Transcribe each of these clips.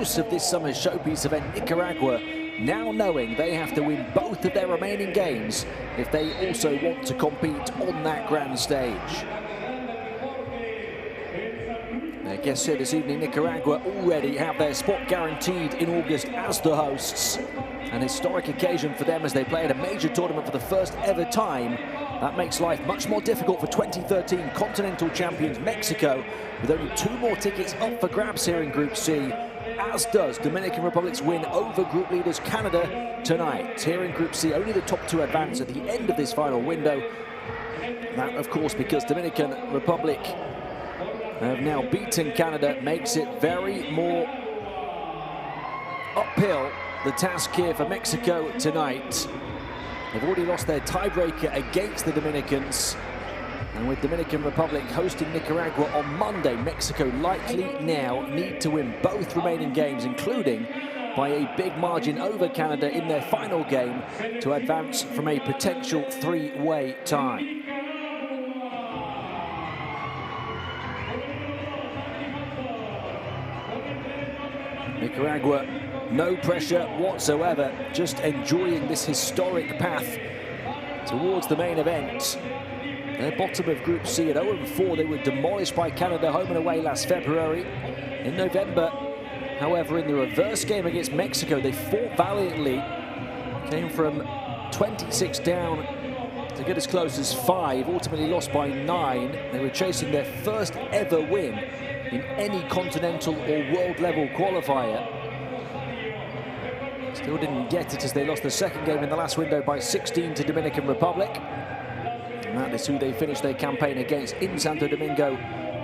use of this summer's showpiece event, Nicaragua, now knowing they have to win both of their remaining games if they also want to compete on that grand stage. Their guests here this evening, Nicaragua, already have their spot guaranteed in August as the hosts. An historic occasion for them as they play at a major tournament for the first ever time. That makes life much more difficult for 2013 continental champions Mexico, with only 2 more tickets up for grabs here in Group C, as does Dominican Republic's win over group leaders Canada tonight. Here in Group C, only the top 2 advance at the end of this final window. That, of course, because Dominican Republic have now beaten Canada, makes it very more uphill, the task here for Mexico tonight. They've already lost their tiebreaker against the Dominicans. And with Dominican Republic hosting Nicaragua on Monday, Mexico likely now need to win both remaining games, including by a big margin over Canada in their final game, to advance from a potential 3-way tie. Nicaragua, no pressure whatsoever, just enjoying this historic path towards the main event. They're bottom of Group C at 0-4. They were demolished by Canada home and away last February. In November, however, in the reverse game against Mexico, they fought valiantly, came from 26 down to get as close as 5, ultimately lost by 9. They were chasing their first ever win in any continental or world level qualifier. Still didn't get it as they lost the second game in the last window by 16 to Dominican Republic. And that is who they finished their campaign against in Santo Domingo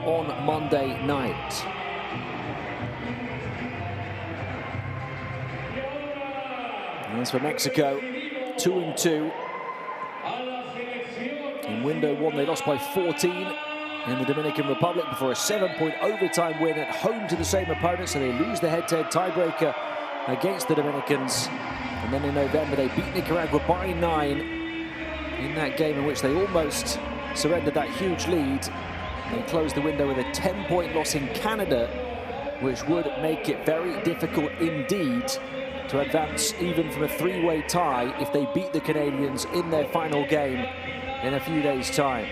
on Monday night. And as for Mexico, 2-2. In window 1, they lost by 14 in the Dominican Republic before a 7-point overtime win at home to the same opponent, so they lose the head-to-head tiebreaker against the Dominicans. And then in November, they beat Nicaragua by 9 in that game in which they almost surrendered that huge lead. They closed the window with a 10-point loss in Canada, which would make it very difficult indeed to advance even from a 3-way tie if they beat the Canadians in their final game in a few days' time.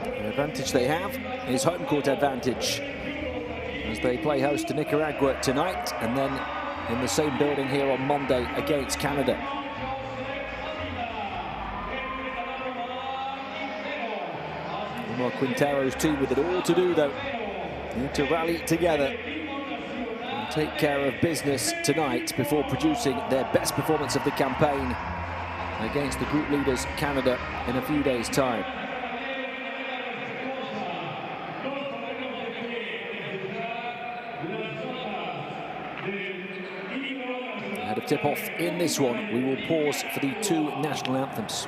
The advantage they have is home court advantage as they play host to Nicaragua tonight and then in the same building here on Monday against Canada. Well, Quintero's team with it all to do, though. Need to rally together and take care of business tonight before producing their best performance of the campaign against the group leaders Canada in a few days' time. Ahead of tip-off in this one, we will pause for the 2 national anthems.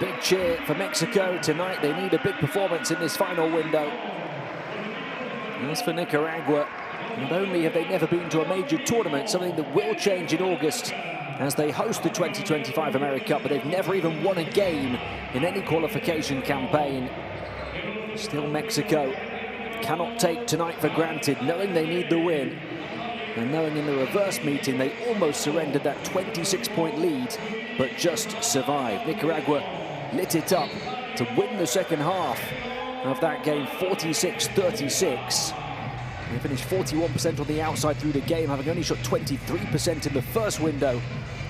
big cheer for Mexico tonight. They need a big performance in this final window. As for Nicaragua, not only have they never been to a major tournament, something that will change in August as they host the 2025 AmeriCup, but they've never even won a game in any qualification campaign. Still, Mexico cannot take tonight for granted, knowing they need the win. And knowing in the reverse meeting they almost surrendered that 26-point lead, but just survived. Nicaragua lit it up to win the second half of that game, 46-36. They finished 41% on the outside through the game, having only shot 23% in the first window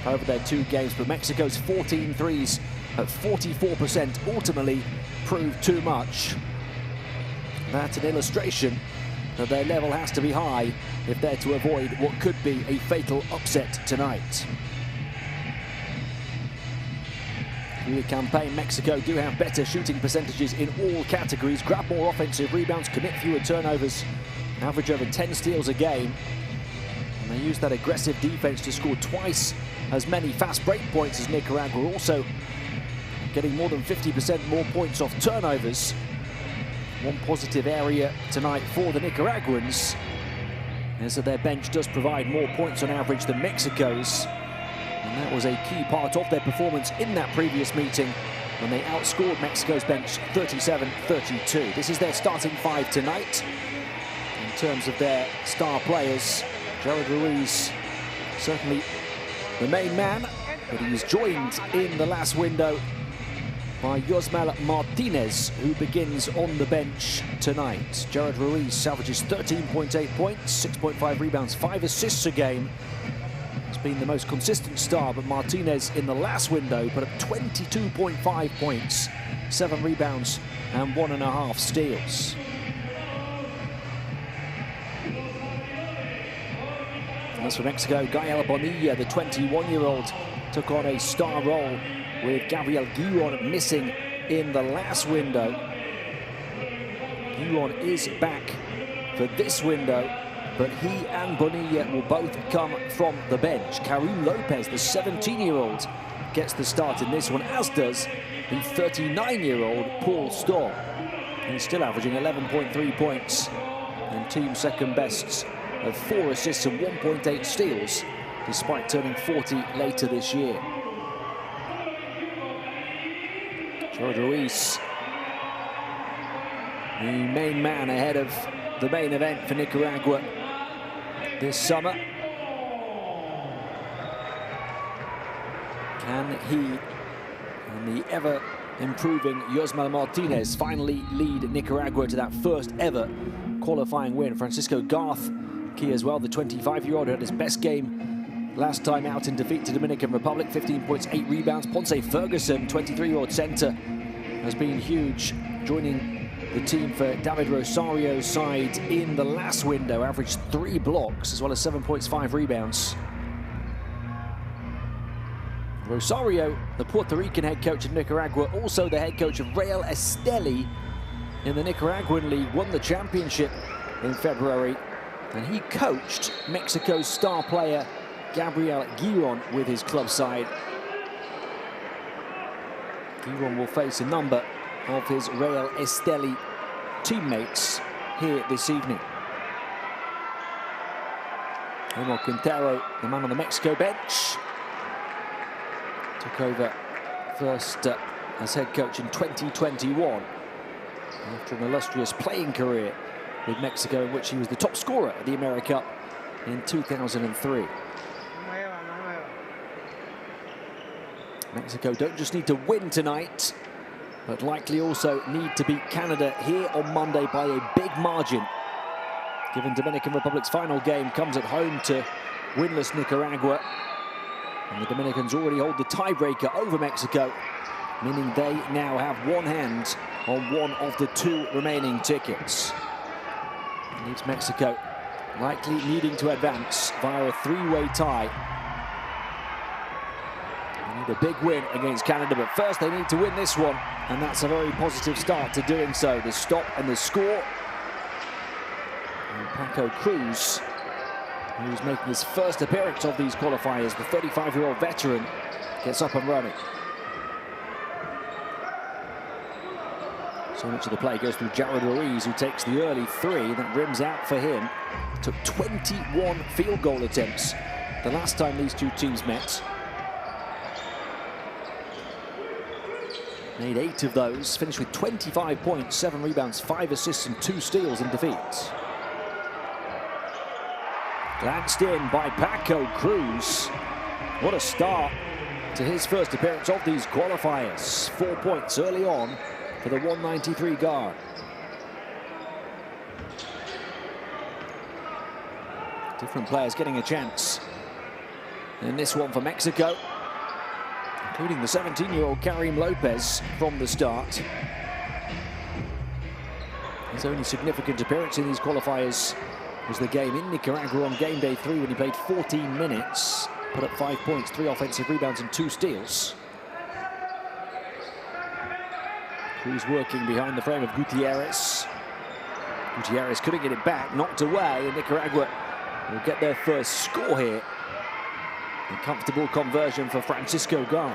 over their 2 games. But Mexico's 14 threes at 44% ultimately proved too much. That's an illustration that their level has to be high if they're to avoid what could be a fatal upset tonight. Through the campaign, Mexico do have better shooting percentages in all categories, grab more offensive rebounds, commit fewer turnovers, average over 10 steals a game. And they use that aggressive defense to score twice as many fast break points as Nicaragua, also getting more than 50% more points off turnovers. One positive area tonight for the Nicaraguans is that their bench does provide more points on average than Mexico's. And that was a key part of their performance in that previous meeting when they outscored Mexico's bench 37-32. This is their starting 5 tonight. In terms of their star players, Jared Ruiz certainly the main man, but he was joined in the last window by Yosmal Martinez, who begins on the bench tonight. Jared Ruiz averages 13.8 points, 6.5 rebounds, 5 assists a game. He's been the most consistent star, but Martinez in the last window put up 22.5 points, 7 rebounds, and 1.5 steals. And as for Mexico, Gael Bonilla, the 21-year-old, took on a star role with Gabriel Giron missing in the last window. Giron is back for this window, but he and Bonilla will both come from the bench. Karim Lopez, the 17-year-old, gets the start in this one, as does the 39-year-old Paul Stoll. He's still averaging 11.3 points and team second bests of 4 assists and 1.8 steals, despite turning 40 later this year. Jared Ruiz, the main man ahead of the main event for Nicaragua this summer. Can he and the ever-improving Yosmal Martinez finally lead Nicaragua to that first ever qualifying win? Francisco Garth, key as well, the 25-year-old who had his best game last time out in defeat to Dominican Republic, 15 points, 8 rebounds. Ponce Ferguson, 23-year-old center, has been huge, joining the team for David Rosario's side in the last window, averaged 3 blocks as well as 7 points, 5 rebounds. Rosario, the Puerto Rican head coach of Nicaragua, also the head coach of Real Esteli in the Nicaraguan League, won the championship in February, and he coached Mexico's star player Gabriel Giron with his club side. Giron will face a number of his Real Esteli teammates here this evening. Omar Quintero, the man on the Mexico bench, took over first as head coach in 2021 after an illustrious playing career with Mexico, in which he was the top scorer at the AmeriCup in 2003. Mexico don't just need to win tonight, but likely also need to beat Canada here on Monday by a big margin, given Dominican Republic's final game comes at home to winless Nicaragua. And the Dominicans already hold the tiebreaker over Mexico, meaning they now have one hand on one of the 2 remaining tickets. It needs Mexico likely needing to advance via a 3-way tie. They need a big win against Canada, but first they need to win this one, and that's a very positive start to doing so. The stop and the score. And Paco Cruz, who's making his first appearance of these qualifiers, the 35-year-old veteran, gets up and running. So much of the play goes through Jared Ruiz, who takes the early three. That rims out for him. Took 21 field goal attempts the last time these two teams met. Made 8 of those, finished with 25 points, 7 rebounds, 5 assists and 2 steals in defeat. Glanced in by Paco Cruz. What a start to his first appearance of these qualifiers. 4 points early on for the 193 guard. Different players getting a chance in this one for Mexico, including the 17-year-old Karim Lopez from the start. His only significant appearance in these qualifiers was the game in Nicaragua on game day 3 when he played 14 minutes, put up 5 points, 3 offensive rebounds and 2 steals. Cruz working behind the frame of Gutierrez. Gutierrez couldn't get it back, knocked away, and Nicaragua will get their first score here. A comfortable conversion for Francisco Garth.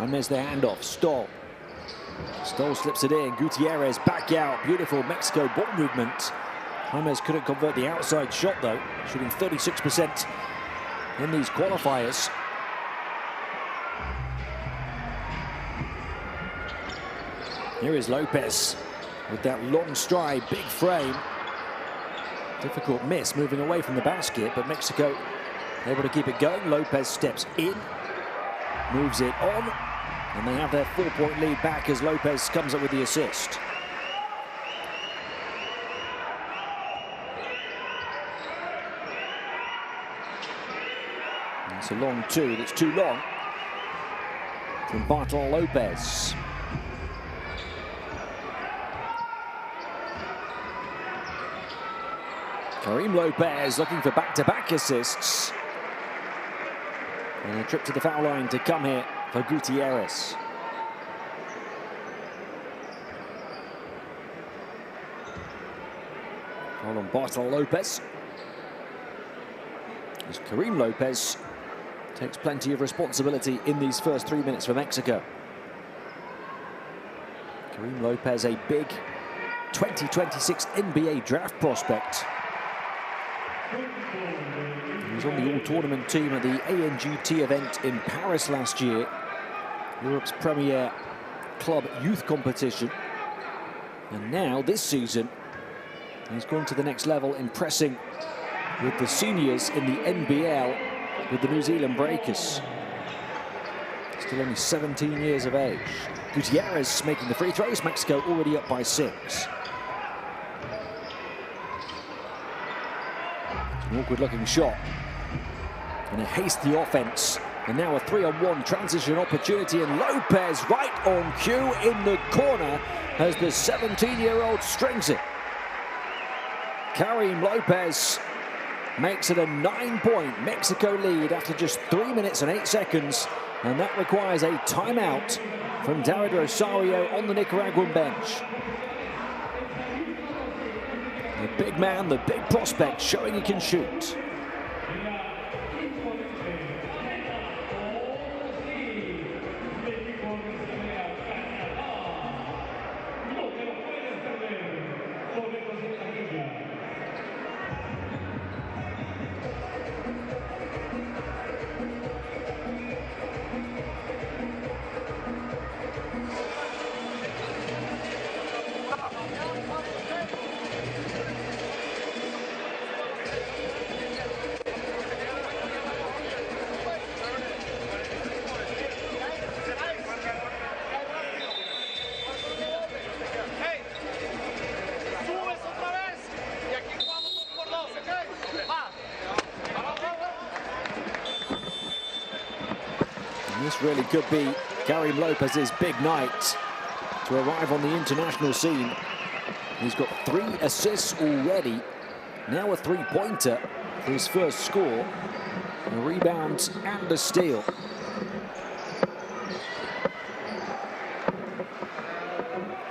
And there's the handoff. Stoll slips it in. Gutierrez back out. Beautiful Mexico ball movement. James couldn't convert the outside shot though, shooting 36% in these qualifiers. Here is Lopez with that long stride, big frame. Difficult miss moving away from the basket, but Mexico able to keep it going. Lopez steps in, moves it on, and they have their 4-point lead back as Lopez comes up with the assist. It's a long two that's too long from Bartol Lopez. Karim Lopez looking for back-to-back assists. And a trip to the foul line to come here for Gutierrez. Foul on Bartol Lopez. As Karim Lopez takes plenty of responsibility in these first 3 minutes for Mexico. Karim Lopez, a big 2026 NBA draft prospect. He was on the all-tournament team at the ANGT event in Paris last year, Europe's premier club youth competition. And now, this season, he's gone to the next level, impressing with the seniors in the NBL with the New Zealand Breakers. Still only 17 years of age. Gutierrez making the free throws. Mexico already up by 6. An awkward-looking shot and a hasty offense, and now a 3-on-1 transition opportunity, and Lopez right on cue in the corner as the 17-year-old strings it. Karim Lopez makes it a 9-point Mexico lead after just 3 minutes and 8 seconds, and that requires a timeout from David Rosario on the Nicaraguan bench. The big man, the big prospect, showing he can shoot. This really could be Karim Lopez's big night to arrive on the international scene. He's got 3 assists already. Now a 3-pointer for his first score. A rebound and a steal.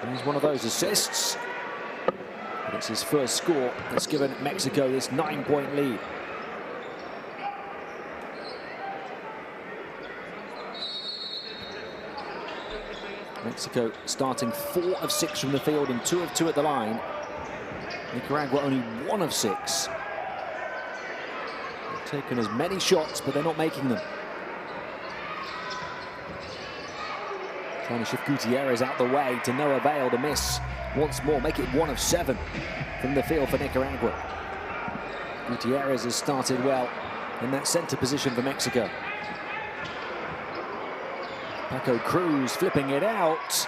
And he's one of those assists. It's his first score that's given Mexico this 9-point lead. Mexico starting 4 of 6 from the field and 2 of 2 at the line. Nicaragua only 1 of 6. They've taken as many shots, but they're not making them. Trying to shift Gutierrez out the way to no avail. To miss once more, make it 1 of 7 from the field for Nicaragua. Gutierrez has started well in that center position for Mexico. Paco Cruz flipping it out.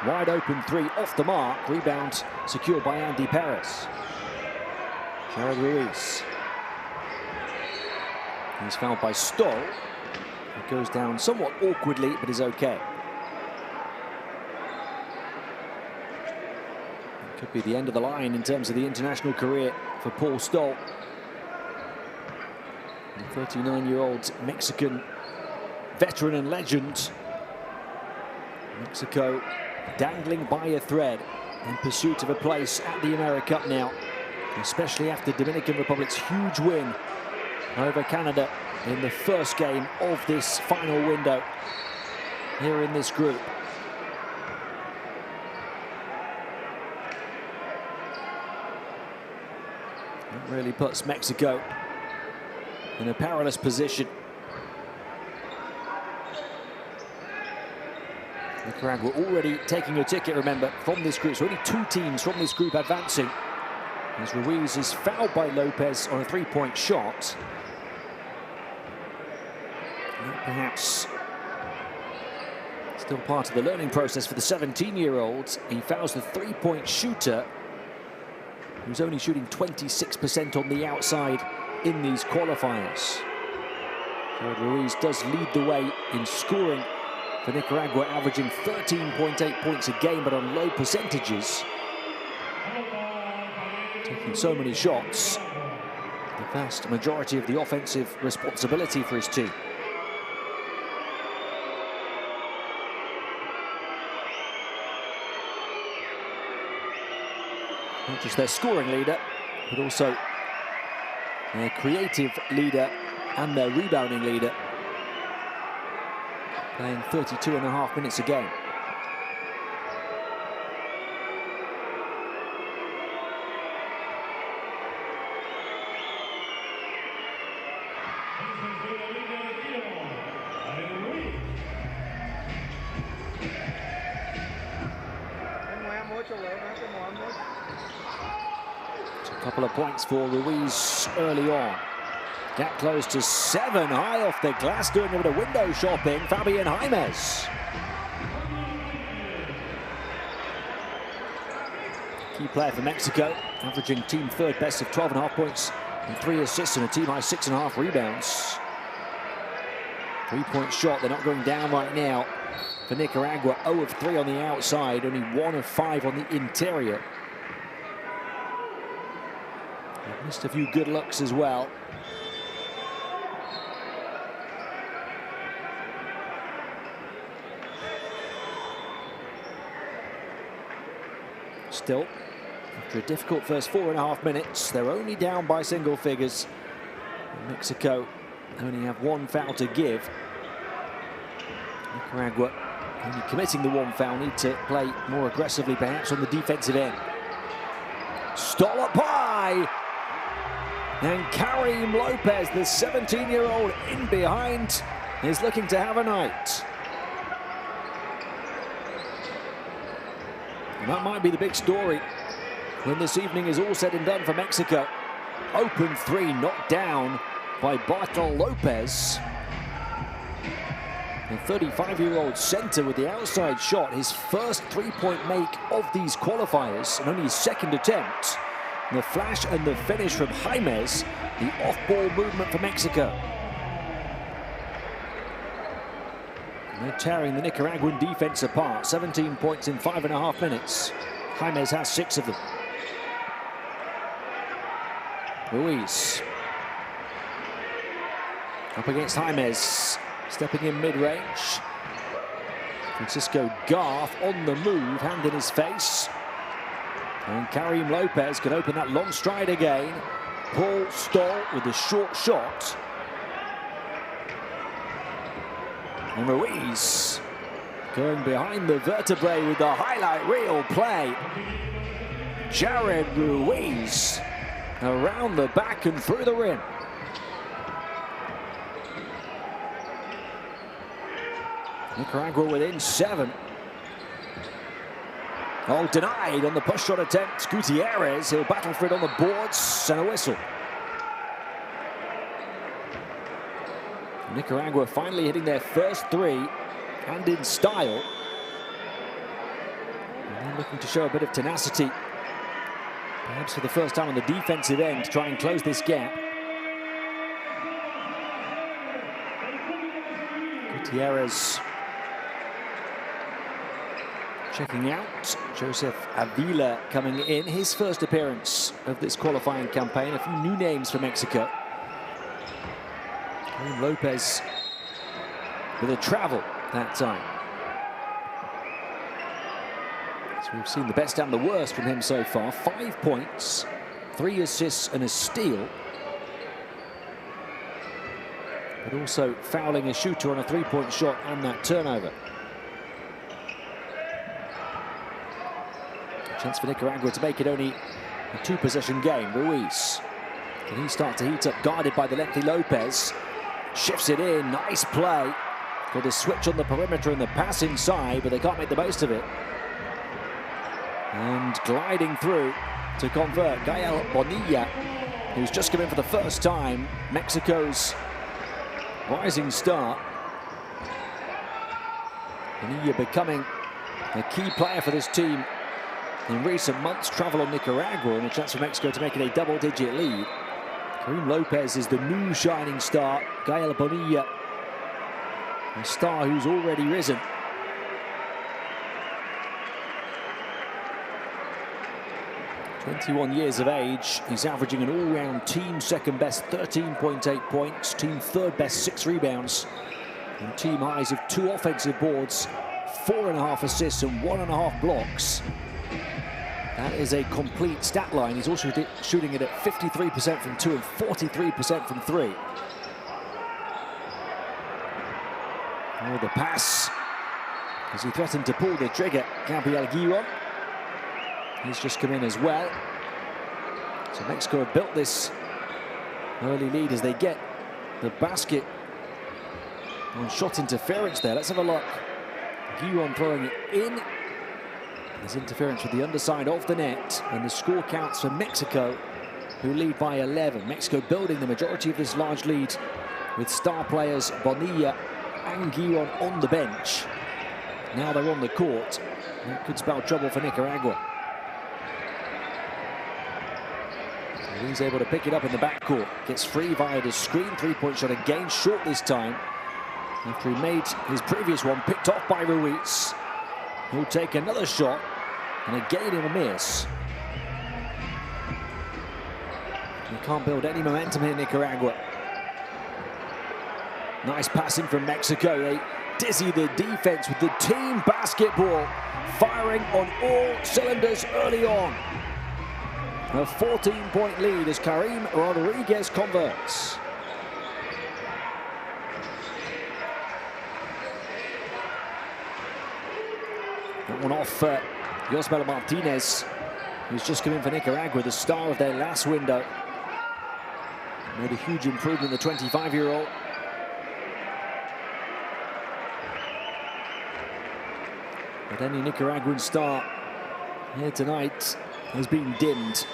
Wide open 3 off the mark. Rebound secured by Andy Perez. Jared Ruiz. He's fouled by Stoll. It goes down somewhat awkwardly, but is okay. It could be the end of the line in terms of the international career for Paul Stoll. The 39-year-old Mexican veteran and legend. Mexico dangling by a thread in pursuit of a place at the AmeriCup now, especially after Dominican Republic's huge win over Canada in the first game of this final window here in this group. It really puts Mexico in a perilous position. Nicaragua already taking a ticket, remember, from this group. So only 2 teams from this group advancing. As Ruiz is fouled by Lopez on a 3-point shot. Perhaps still part of the learning process for the 17-year-old. He fouls the 3-point shooter, who's only shooting 26% on the outside in these qualifiers. Jared Ruiz does lead the way in scoring for Nicaragua, averaging 13.8 points a game, but on low percentages. Taking so many shots, the vast majority of the offensive responsibility for his team. Not just their scoring leader, but also their creative leader and their rebounding leader. Playing 32.5 minutes a game. A couple of points for Ruiz early on. Gap close to 7, high off the glass, doing a bit of window shopping. Fabian Jaimes. Key player for Mexico, averaging team 3rd best of 12.5 points and 3 assists and a team high 6.5 rebounds. 3-point shot, they're not going down right now for Nicaragua. 0 of 3 on the outside, only 1 of 5 on the interior. They've missed a few good looks as well. Still, after a difficult first 4.5 minutes, they're only down by single figures. Mexico only have 1 foul to give. Nicaragua only committing the 1 foul, need to play more aggressively perhaps on the defensive end. Stoll up high! And Karim Lopez, the 17-year-old in behind, is looking to have a night. And that might be the big story when this evening is all said and done for Mexico. Open 3 knocked down by Bartol Lopez. The 35-year-old center with the outside shot, his first 3-point make of these qualifiers and only his 2nd attempt. The flash and the finish from Jaimes, the off-ball movement for Mexico. They're tearing the Nicaraguan defense apart. 17 points in 5.5 minutes. Jaimes has 6 of them. Ruiz. Up against Jaimes. Stepping in mid-range. Francisco Garth on the move, hand in his face. And Karim Lopez can open that long stride again. Paul Stoll with the short shot. And Ruiz going behind the vertebrae with the highlight reel play. Jared Ruiz around the back and through the rim. Nicaragua within 7. Oh, denied on the push shot attempt. Gutierrez, he'll battle for it on the boards, and a whistle. Nicaragua finally hitting their first 3, and in style. And they're looking to show a bit of tenacity. Perhaps for the first time on the defensive end to try and close this gap. Gutierrez checking out. Joseph Avila coming in. His first appearance of this qualifying campaign. A few new names for Mexico. Karim Lopez with a travel that time. So we've seen the best and the worst from him so far. 5 points, 3 assists and a steal. But also fouling a shooter on a 3-point shot and that turnover. A chance for Nicaragua to make it only a 2-possession game. Ruiz, can he start to heat up, guarded by the lengthy Lopez? Shifts it in, nice play. Got a switch on the perimeter and the pass inside, but they can't make the most of it. And gliding through to convert, Gael Bonilla, who's just come in for the first time. Mexico's rising star. Bonilla becoming a key player for this team in recent months. Travel on Nicaragua and a chance for Mexico to make it a double-digit lead. Karim Lopez is the new shining star. Gael Bonilla, a star who's already risen. (21 years of age). He's averaging an all-round team second best 13.8 points, team third best 6 rebounds, and team highs of 2 offensive boards, 4.5 assists and 1.5 blocks. That is a complete stat line. He's also shooting it at 53% from 2 and 43% from 3. Oh, the pass as he threatened to pull the trigger. Gabriel Giron, he's just come in as well. So Mexico have built this early lead as they get the basket on shot interference there. Let's have a look. Giron throwing it in. There's interference with the underside of the net, and the score counts for Mexico, who lead by 11. Mexico building the majority of this large lead with star players Bonilla and Giron on the bench. Now they're on the court. That could spell trouble for Nicaragua. And he's able to pick it up in the backcourt. Gets free via the screen. 3-point shot again, short this time. After he made his previous one, picked off by Ruiz. He'll take another shot, and again he'll miss. You can't build any momentum here, Nicaragua. Nice passing from Mexico. They dizzy the defense with the team basketball, firing on all cylinders early on. A 14-point lead as Karim Rodriguez converts. That one off Yosbel Martinez, who's just come in for Nicaragua, the star of their last window. Made a huge improvement, the 25-year-old. But any Nicaraguan star here tonight has been dimmed.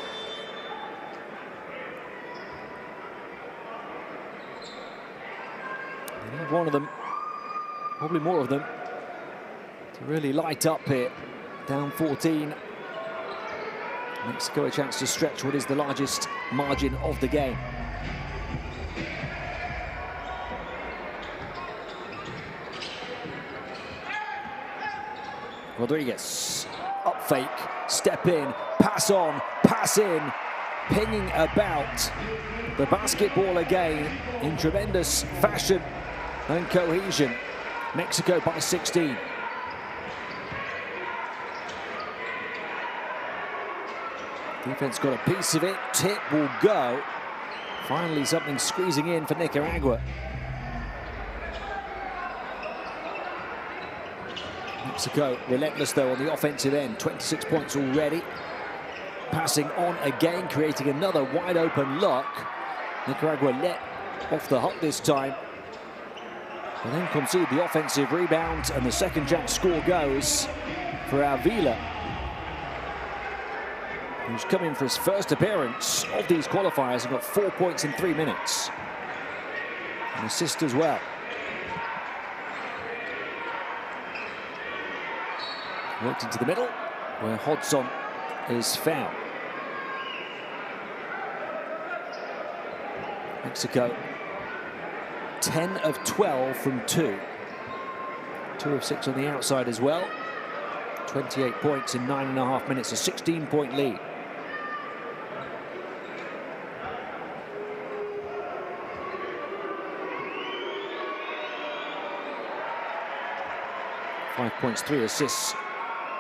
They need one of them, probably more of them, to really light up here. Down 14. Mexico a chance to stretch what is the largest margin of the game. Rodriguez, up fake, step in, pass on, pass in, pinging about the basketball again in tremendous fashion and cohesion. Mexico by 16. Defense got a piece of it. Tip will go. Finally something squeezing in for Nicaragua. Mexico relentless though on the offensive end. 26 points already. Passing on again, creating another wide open look. Nicaragua let off the hook this time. And then concede the offensive rebound, and the second chance score goes for Avila, who's come in for his first appearance of these qualifiers and got 4 points in 3 minutes. An assist as well. Worked into the middle, where Hodson is fouled. Mexico 10 of 12 from 2. 2 of 6 on the outside as well. 28 points in 9.5 minutes, a 16-point lead. Five points, 3 assists,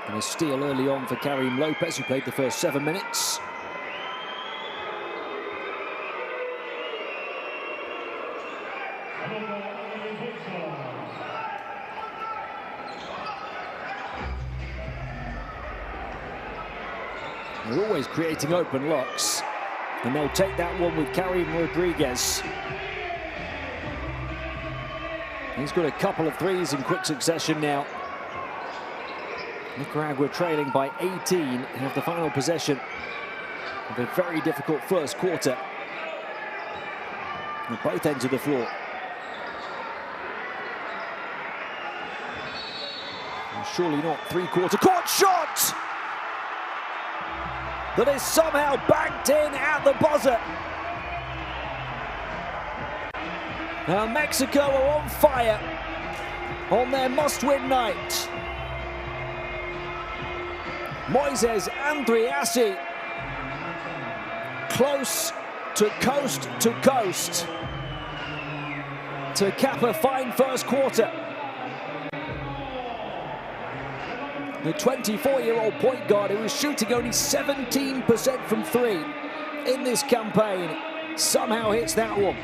and a steal early on for Karim Lopez, who played the first 7 minutes. They're always creating open looks, and they'll take that one with Karim Rodriguez. He's got a couple of threes in quick succession now. Nicaragua trailing by 18 and have the final possession of a very difficult first quarter at both ends of the floor. And surely not three-quarter court shot that is somehow banked in at the buzzer. Now Mexico are on fire on their must-win night. Moises Andriassi close to coast to cap a fine first quarter. The 24-year-old point guard, who was shooting only 17% from 3 in this campaign, somehow hits that one.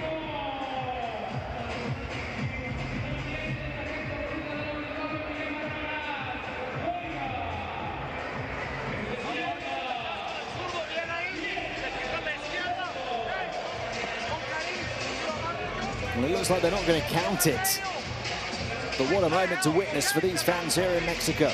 Well, it looks like they're not going to count it. But what a moment to witness for these fans here in Mexico.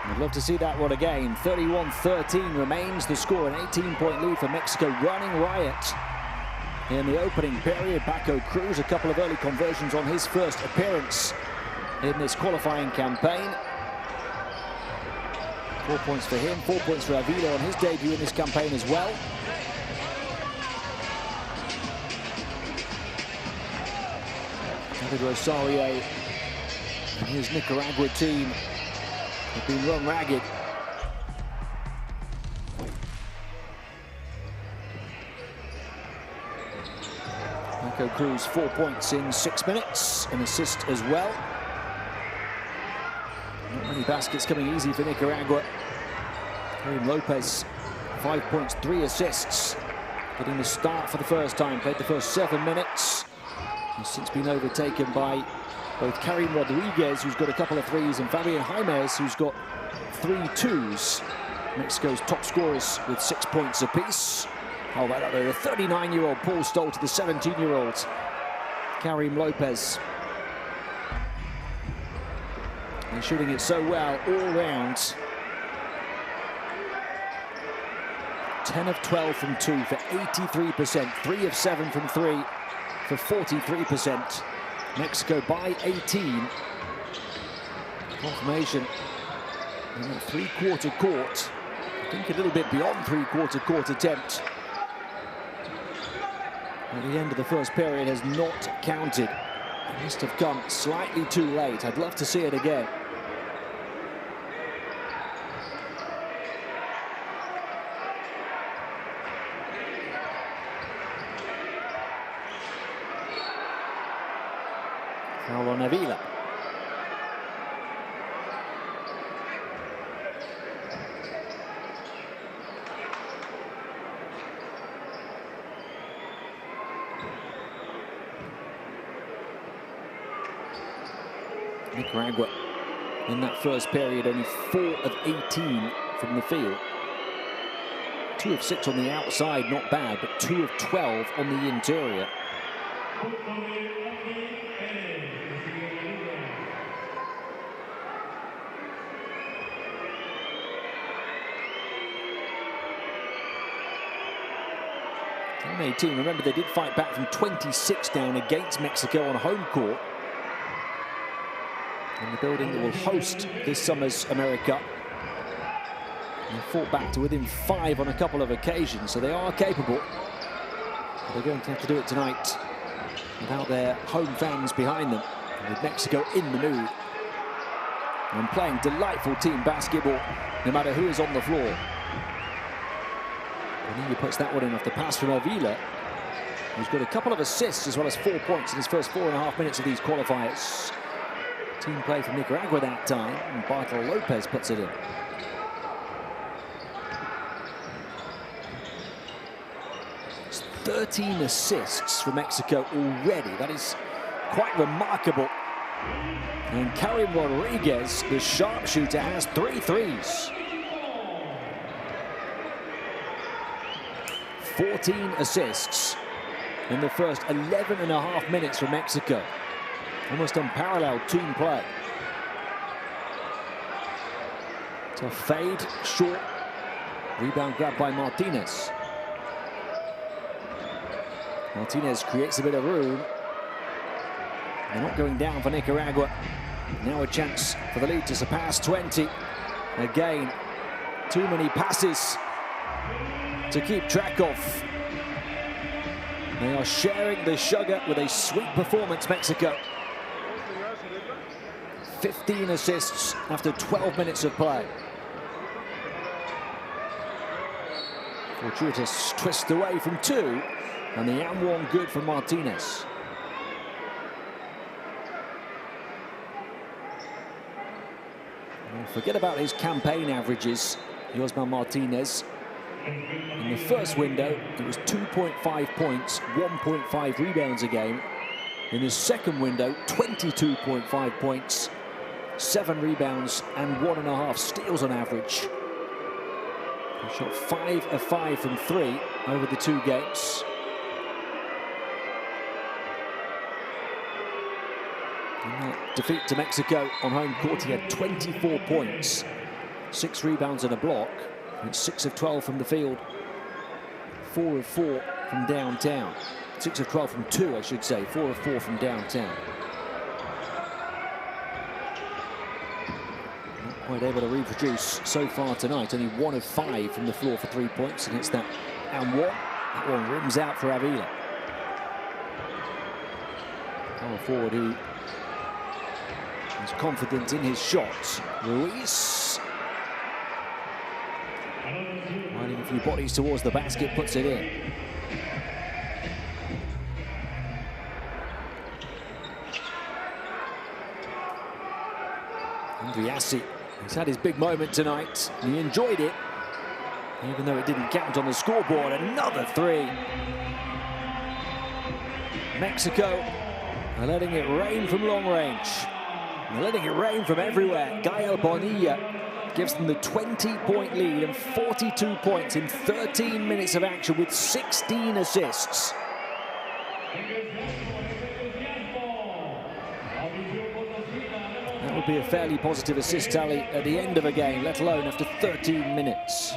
I'd love to see that one again. 31-13 remains the score, an 18-point lead for Mexico, running riot in the opening period. Paco Cruz, a couple of early conversions on his first appearance in this qualifying campaign. 4 points for him, 4 points for Avila on his debut in this campaign as well. David Rosario and his Nicaragua team have been run ragged. Paco Cruz, 4 points in 6 minutes, an assist as well. Not many baskets coming easy for Nicaragua. Karim Lopez, 5 points, 3 assists. Getting the start for the first time, played the first 7 minutes. He's since been overtaken by both Karim Rodriguez, who's got a couple of threes, and Fabian Jaimes, who's got 3 twos. Mexico's top scorers with 6 points apiece. Oh, right up there, the 39-year-old Paul Stoll to the 17-year-old Karim Lopez. They're shooting it so well all round. 10 of 12 from 2 for 83%. 3 of 7 from 3 for 43%. Mexico by 18. Confirmation in that three-quarter court. I think a little bit beyond three-quarter court attempt. At the end of the first period has not counted. It must have come slightly too late. I'd love to see it again. on Avila. Nicaragua in that first period only 4 of 18 from the field. 2 of 6 on the outside, not bad, but 2 of 12 on the interior. On 18, remember they did fight back from 26 down against Mexico on home court. In the building that will host this summer's AmeriCup. They fought back to within 5 on a couple of occasions, so they are capable. But they're going to have to do it tonight without their home fans behind them, with Mexico in the mood and playing delightful team basketball, no matter who is on the floor. Bonilla puts that one in off the pass from Avila, who's got a couple of assists as well as 4 points in his first 4.5 minutes of these qualifiers. Team play from Nicaragua that time, and Bartol Lopez puts it in. It's 13 assists for Mexico already. That is quite remarkable. And Karim Rodriguez, the sharpshooter, has 3 threes. 14 assists in the first 11.5 minutes for Mexico. Almost unparalleled team play. So fade, short, rebound grabbed by Martinez. Martinez creates a bit of room. They're not going down for Nicaragua. Now a chance for the lead to surpass 20. Again, too many passes to keep track of. They are sharing the sugar with a sweet performance, Mexico. 15 assists after 12 minutes of play. Fortuitous twist away from 2, and the and one good from Martinez. And forget about his campaign averages, Yosman Martinez. In the first window, it was 2.5 points, 1.5 rebounds a game. In the second window, 22.5 points, 7 rebounds and 1.5 steals on average. He shot 5 of 5 from 3 over the 2 games. In that defeat to Mexico on home court, he had 24 points, 6 rebounds and a block, and 6 of 12 from the field, 4 of 4 from downtown. 6 of 12 from 2, I should say, 4 of 4 from downtown. Quite able to reproduce so far tonight. Only 1 of 5 from the floor for 3 points, and it's that and one. That one rims out for Avila. Power forward who is confident in his shots. Ruiz, riding a few bodies towards the basket, puts it in. Andriassi, he's had his big moment tonight. He enjoyed it, even though it didn't count on the scoreboard. Another 3. Mexico are letting it rain from long range. They're letting it rain from everywhere. Gael Bonilla gives them the 20-point lead and 42 points in 13 minutes of action with 16 assists. That would be a fairly positive assist tally at the end of a game, let alone after 13 minutes.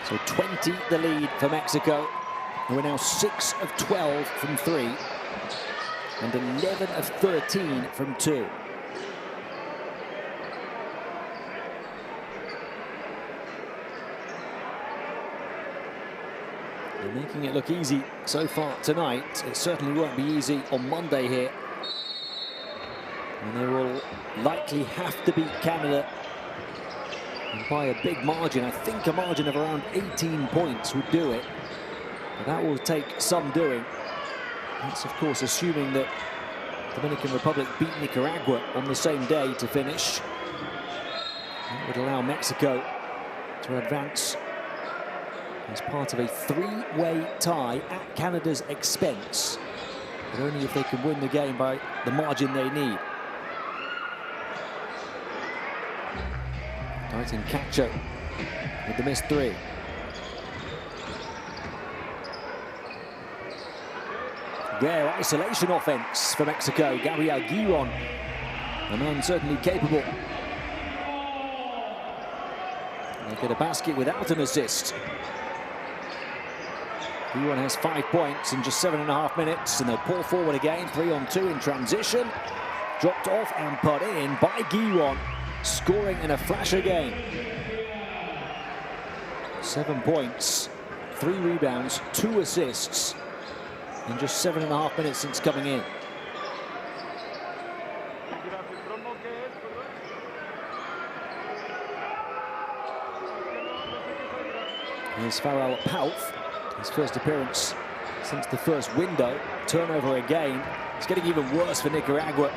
So 20 the lead for Mexico, who are now 6 of 12 from 3 and 11 of 13 from 2. They're making it look easy so far tonight. It certainly won't be easy on Monday here. And they will likely have to beat Canada, and by a big margin. I think a margin of around 18 points would do it. But that will take some doing. That's, of course, assuming that Dominican Republic beat Nicaragua on the same day to finish. That would allow Mexico to advance as part of a 3-way tie at Canada's expense, but only if they can win the game by the margin they need. Titan Cacho with the missed 3. Rare isolation offense for Mexico. Gabriel Giron, a man certainly capable. They get a basket without an assist. Giron has 5 points in just 7.5 minutes, and they'll pull forward again. 3-on-2 in transition. Dropped off and put in by Giron, scoring in a flasher game. 7 points, 3 rebounds, 2 assists in just 7.5 minutes since coming in. Here's Farrell Pauth, his first appearance since the first window. Turnover again. It's getting even worse for Nicaragua.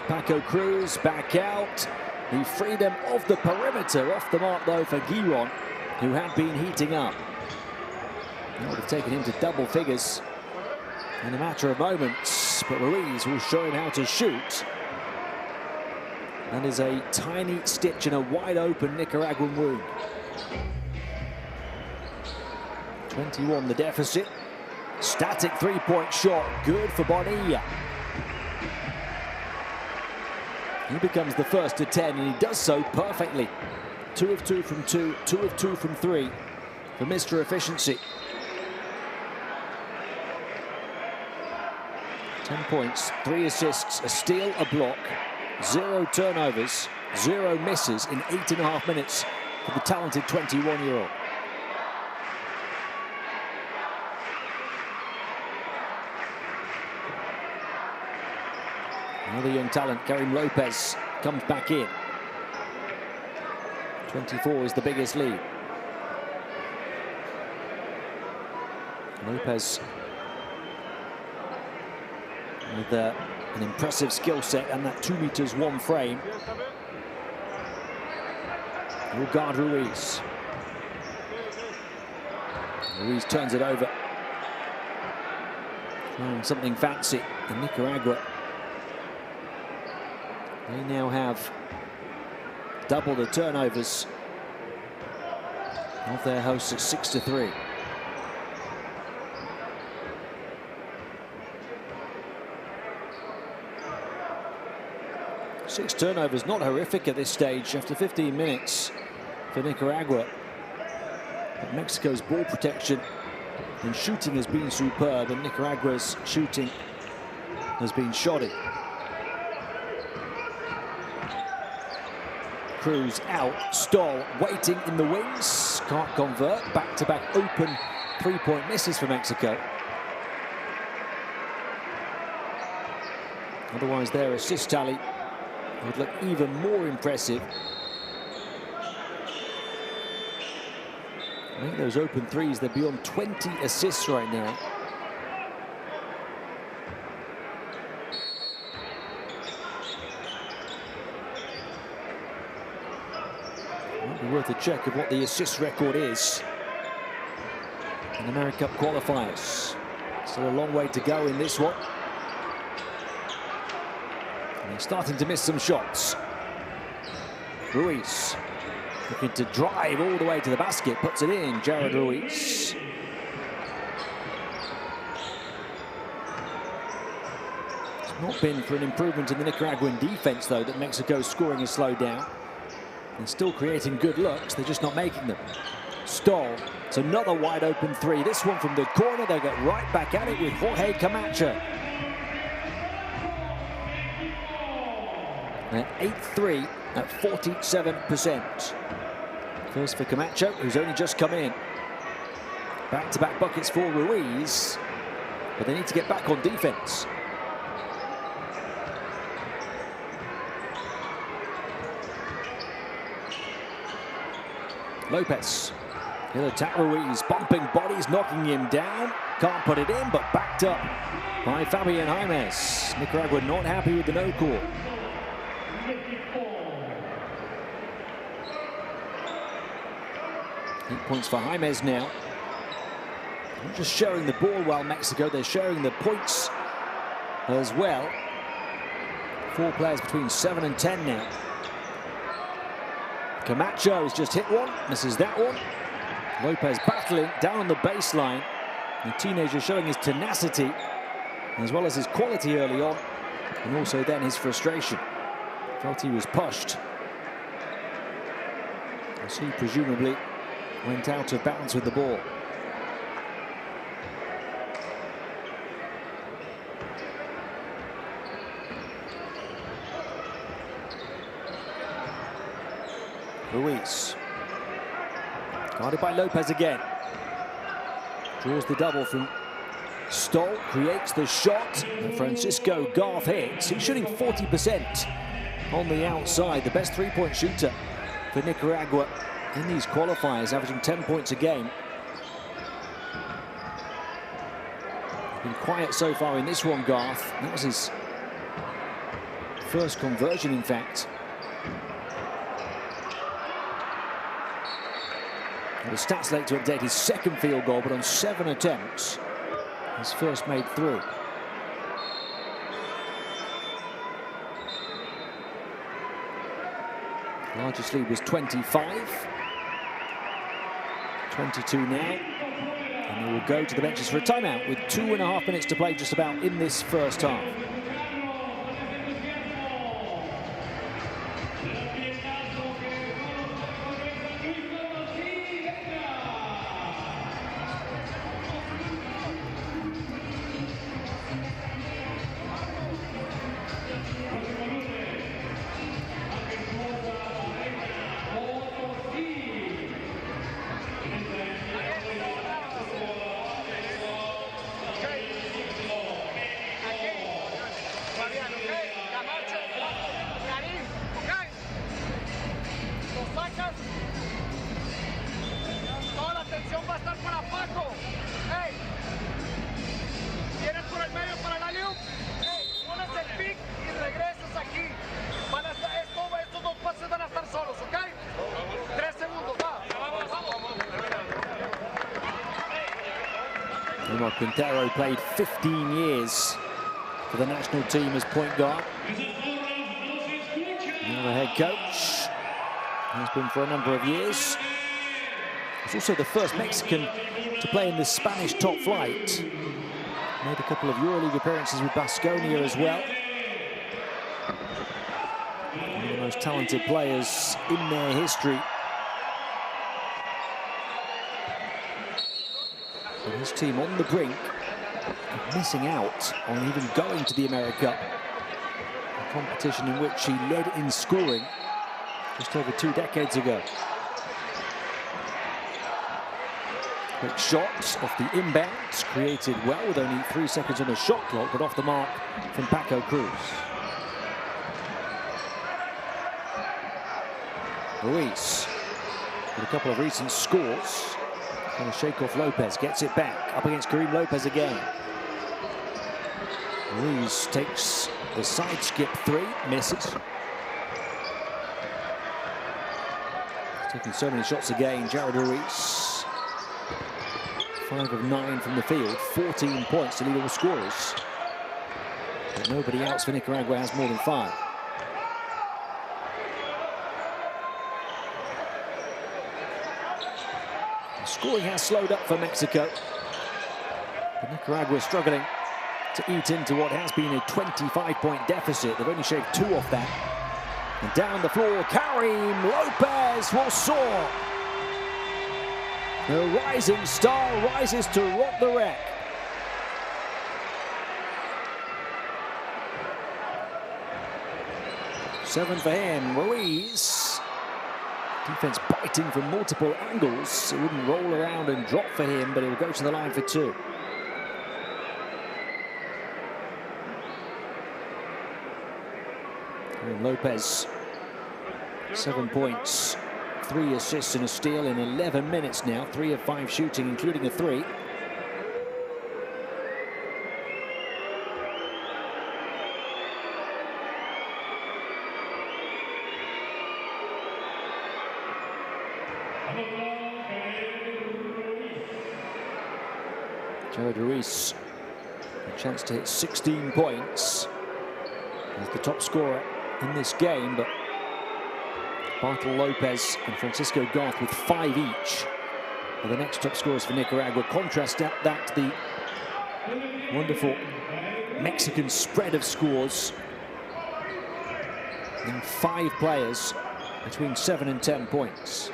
Paco Cruz back out. The freedom of the perimeter off the mark though for Giron, who had been heating up. That would have taken him to double figures in a matter of moments, but Ruiz will show him how to shoot. That is a tiny stitch in a wide open Nicaraguan wound. 21 the deficit. Static 3-point shot, good for Bonilla. He becomes the first to 10, and he does so perfectly. 2 of 2 from 2, 2 of 2 from 3 for Mr. Efficiency. 10 points, 3 assists, a steal, a block, 0 turnovers, 0 misses in 8.5 minutes for the talented 21-year-old. Another young talent, Karim Lopez, comes back in. 24 is the biggest lead. Lopez with an impressive skill set and that 2 meters 1 frame. Will guard Ruiz. Ruiz turns it over. Trying something fancy in Nicaragua. They now have double the turnovers of their hosts at 6-3. Six turnovers, not horrific at this stage after 15 minutes for Nicaragua. But Mexico's ball protection and shooting has been superb, and Nicaragua's shooting has been shoddy. Cruz out, Stoll waiting in the wings, can't convert. Back-to-back open 3-point misses for Mexico. Otherwise their assist tally would look even more impressive. Make those open threes, they're beyond 20 assists right now. Might be worth a check of what the assist record is in the AmeriCup qualifiers. Still a long way to go in this one. And they're starting to miss some shots. Ruiz looking to drive all the way to the basket, puts it in. Jared Ruiz. It's not been for an improvement in the Nicaraguan defense, though, that Mexico's scoring has slowed down. They're still creating good looks, they're just not making them. Stoll. It's another wide open three. This one from the corner. They get right back at it with Jorge Camacho. They're 8-3 at 47%. First for Camacho, who's only just come in. Back-to-back buckets for Ruiz, but they need to get back on defense. Lopez. He'll attack Ruiz, bumping bodies, knocking him down. Can't put it in, but backed up by Fabian Jaimes. Nicaragua not happy with the no call. Eight points for Jaimes now. Not just sharing the ball well, Mexico, they're sharing the points as well. 4 players between 7 and 10 now. Camacho has just hit one, misses that one. Lopez battling down on the baseline. The teenager showing his tenacity as well as his quality early on, and also then his frustration. Felt he was pushed, as he presumably went out of bounds with the ball. Ruiz. Guarded by Lopez again. Draws the double from Stoll, creates the shot, and Francisco Garth hits. He's shooting 40% on the outside, the best three-point shooter for Nicaragua in these qualifiers, averaging 10 points a game. Been quiet so far in this one, Garth. That was his first conversion, in fact. The stats late to update his second field goal, but on 7 attempts, his first made through. Largest lead was 25. 22 now. And they will go to the benches for a timeout with 2.5 minutes to play just about in this first half. Quintero played 15 years for the national team as point guard. Now the head coach has been for a number of years. He's also the first Mexican to play in the Spanish top flight. Made a couple of EuroLeague appearances with Baskonia as well. One of the most talented players in their history. And his team on the brink of missing out on even going to the AmeriCup, a competition in which he led in scoring just over 2 decades ago. Quick shot off the inbounds, created well with only 3 seconds on the shot clock, but off the mark from Paco Cruz. Ruiz with a couple of recent scores. Going to shake off Lopez, gets it back, up against Karim Lopez again. Ruiz takes the side skip 3, misses. Taking so many shots again, Jared Ruiz. 5 of 9 from the field, 14 points to lead all scorers. But nobody else for Nicaragua has more than 5. Scoring has slowed up for Mexico. But Nicaragua is struggling to eat into what has been a 25-point deficit. They've only shaved 2 off that. And down the floor, Karim Lopez will soar. The rising star rises to rock the wreck. Seven for him, Ruiz. Defense biting from multiple angles. It wouldn't roll around and drop for him, but it will go to the line for two. And Lopez, 7 points, 3 assists and a steal in 11 minutes now. 3 of 5 shooting, including a 3. Jared Ruiz, a chance to hit 16 points as the top scorer in this game, but Bartol Lopez and Francisco Garth with 5 each are the next top scorers for Nicaragua. Contrast that to the wonderful Mexican spread of scores in 5 players between 7 and 10 points.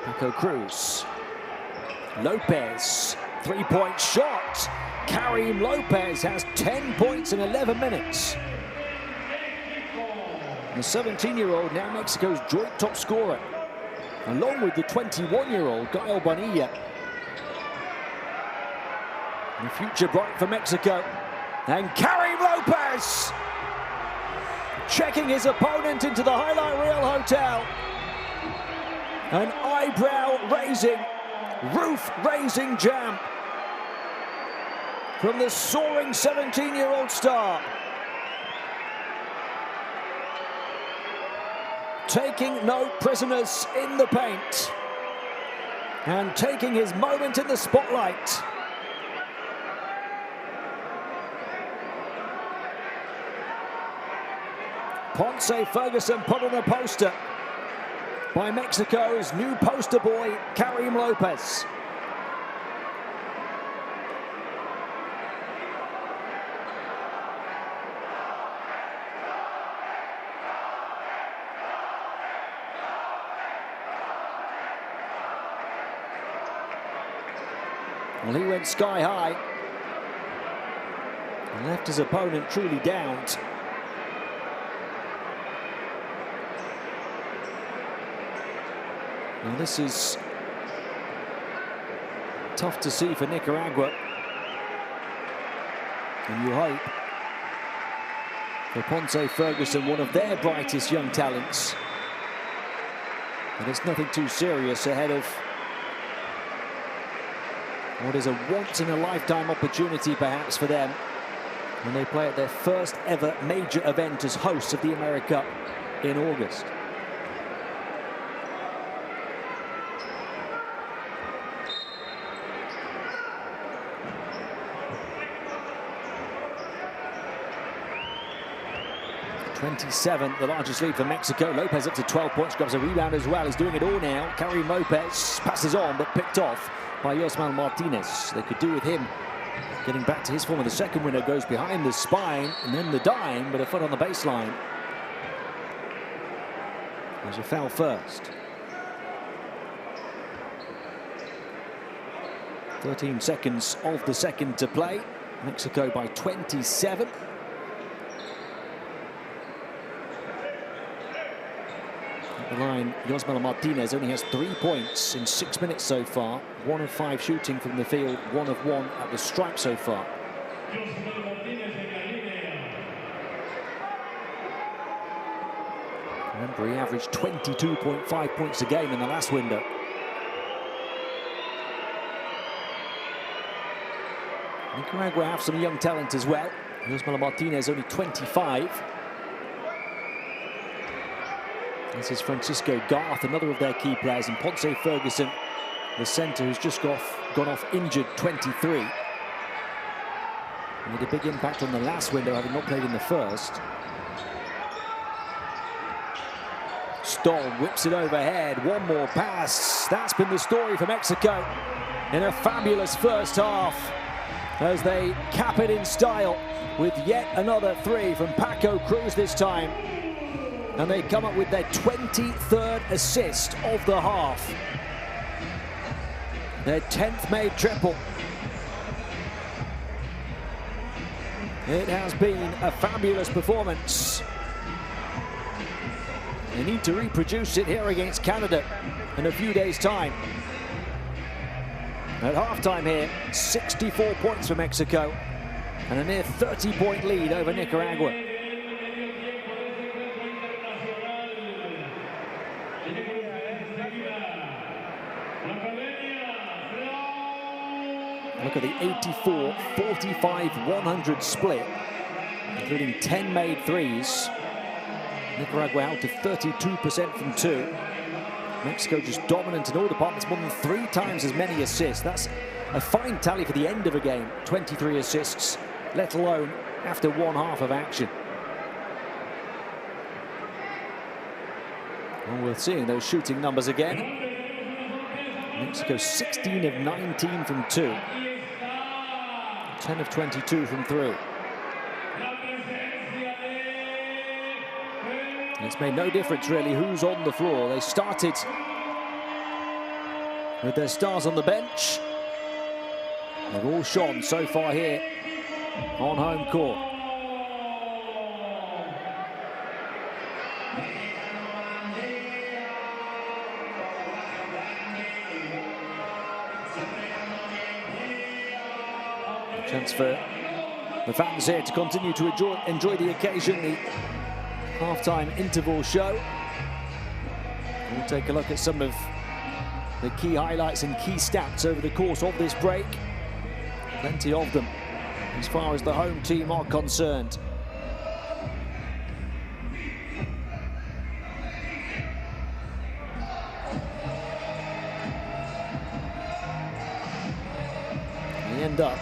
Paco Cruz, Lopez, 3-point shot. Karim Lopez has 10 points in 11 minutes. The 17-year-old, now Mexico's joint top scorer, along with the 21-year-old Gael Bonilla. The future bright for Mexico. And Karim Lopez checking his opponent into the highlight reel hotel. An eyebrow-raising, roof-raising jam from the soaring 17-year-old star. Taking no prisoners in the paint and taking his moment in the spotlight. Ponce Ferguson put on a poster by Mexico's new poster boy, Karim Lopez. Well, he went sky high and left his opponent truly downed. Now this is tough to see for Nicaragua, and you hope for Ponce Ferguson, one of their brightest young talents, and it's nothing too serious ahead of what is a once-in-a-lifetime opportunity perhaps for them when they play at their first ever major event as hosts of the AmeriCup in August. .27, the largest lead for Mexico. Lopez up to 12 points, grabs a rebound as well. He's doing it all now. Karim Lopez passes on, but picked off by Yosmal Martinez. They could do with him getting back to his form. The second winner goes behind the spine and then the dime, but a foot on the baseline. There's a foul first. 13 seconds of the second to play. Mexico by 27. The line, Yosmal Martinez only has 3 points in 6 minutes so far. 1 of 5 shooting from the field, 1 of 1 at the stripe so far. Remember, he averaged 22.5 points a game in the last window. Nicaragua have some young talent as well. Yosmal Martinez only 25. This is Francisco Garth, another of their key players, and Ponce Ferguson, the centre who's just gone off injured, 23. And with a big impact on the last window, having not played in the first. Stoll whips it overhead, one more pass. That's been the story for Mexico in a fabulous first half as they cap it in style with yet another 3 from Paco Cruz this time. And they come up with their 23rd assist of the half. Their 10th made triple. It has been a fabulous performance. They need to reproduce it here against Canada in a few days' time. At halftime here, 64 points for Mexico and a near 30-point lead over Nicaragua. Look at the 84, 45, 100 split, including 10 made threes. Nicaragua out to 32% from two. Mexico just dominant in all departments, more than 3 times as many assists. That's a fine tally for the end of a game, 23 assists, let alone after one half of action. Well, we're seeing those shooting numbers again. Mexico 16 of 19 from 2. 10 of 22 from 3. And it's made no difference really who's on the floor. They started with their stars on the bench. They've all shone so far here on home court. Chance for the fans here to continue to enjoy the occasion, the halftime interval show. We'll take a look at some of the key highlights and key stats over the course of this break. Plenty of them as far as the home team are concerned. They end up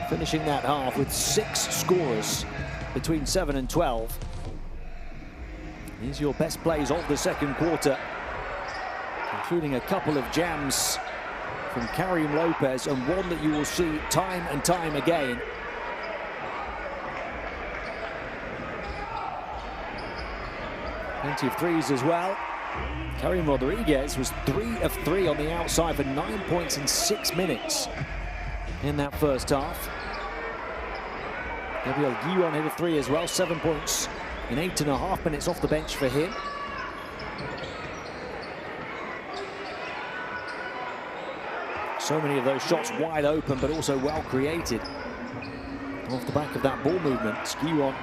finishing that half with 6 scorers between 7 and 12. These are your best plays of the second quarter, including a couple of jams from Karim Lopez, and one that you will see time and time again. Plenty of threes as well. Karim Rodriguez was 3 of 3 on the outside for 9 points in 6 minutes in that first half. Gabriel Guillon hit a 3 as well, 7 points in 8.5 minutes off the bench for him. So many of those shots wide open, but also well created off the back of that ball movement. Guillon,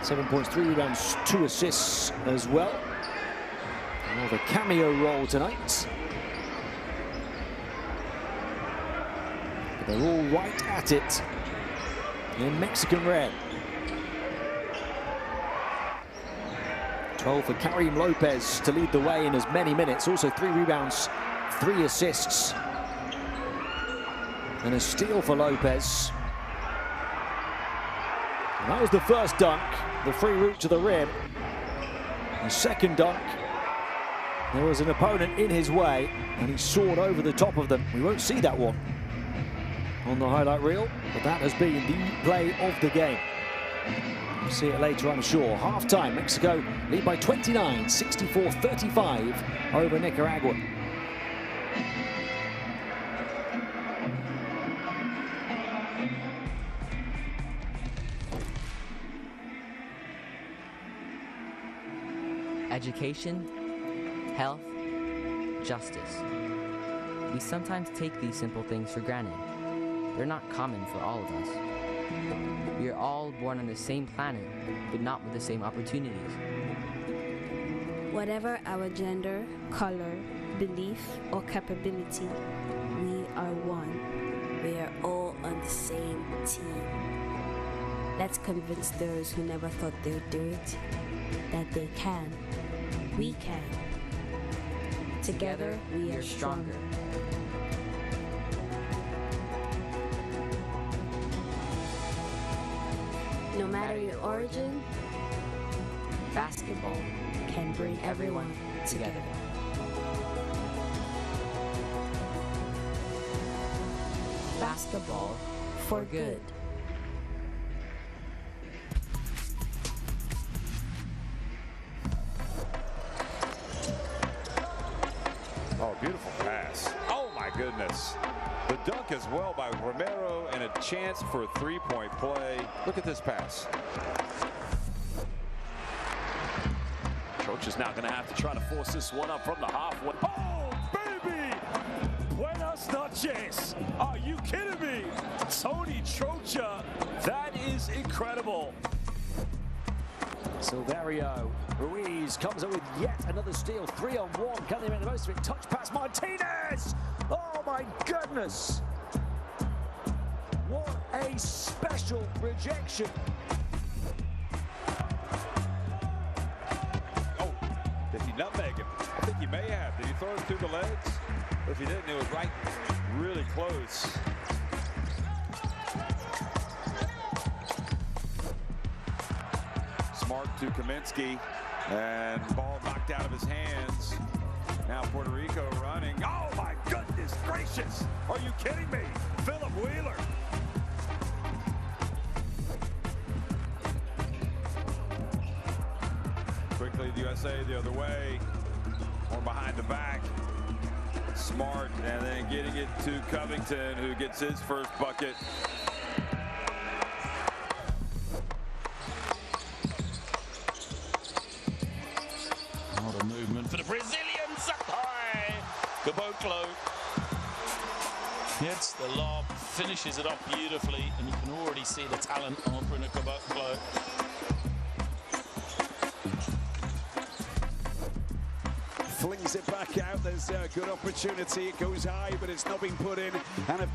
7 points, 3 rebounds, 2 assists as well. More of a cameo role tonight. But they're all right at it in Mexican red. 12 for Karim Lopez to lead the way in as many minutes. Also 3 rebounds, 3 assists. And a steal for Lopez. And that was the first dunk, the free route to the rim. The second dunk, there was an opponent in his way, and he soared over the top of them. We won't see that one on the highlight reel, but that has been the play of the game. We'll see it later, I'm sure. Half-time, Mexico lead by 29, 64-35 over Nicaragua. Education, health, justice. We sometimes take these simple things for granted. They're not common for all of us. We are all born on the same planet, but not with the same opportunities. Whatever our gender, color, belief, or capability, we are one. We are all on the same team. Let's convince those who never thought they'd do it that they can. We can. Together, we are stronger. No matter your origin, basketball can bring everyone together. Basketball for good. goodness. The dunk as well by Romero and a chance for a three-point play. Look at this pass. Coach is now going to have to try to force this one up from the halfway. Oh, baby! Buenas noches. Are you kidding me? Tony Trocha, that is incredible. Silverio Ruiz comes up with yet another steal. 3-on-1. Can they make the most of it? Touch pass Martinez. Oh my goodness. What a special rejection. Oh, did he nutmeg him? I think he may have. Did he throw it through the legs? If he didn't, it was right, really close. Smart to Kaminsky, and ball knocked out of his hands. Now Puerto Rico running. Oh my goodness gracious! Are you kidding me? Philip Wheeler. Quickly the USA the other way, or behind the back. Smart, and then getting it to Covington, who gets his first bucket. What a movement for the Brazilians up high. Caboclo hits the lob, finishes it off beautifully, and you can already see the talent on Bruno Caboclo. Flings it back out. There's a good opportunity. It goes high, but it's not been put in. And of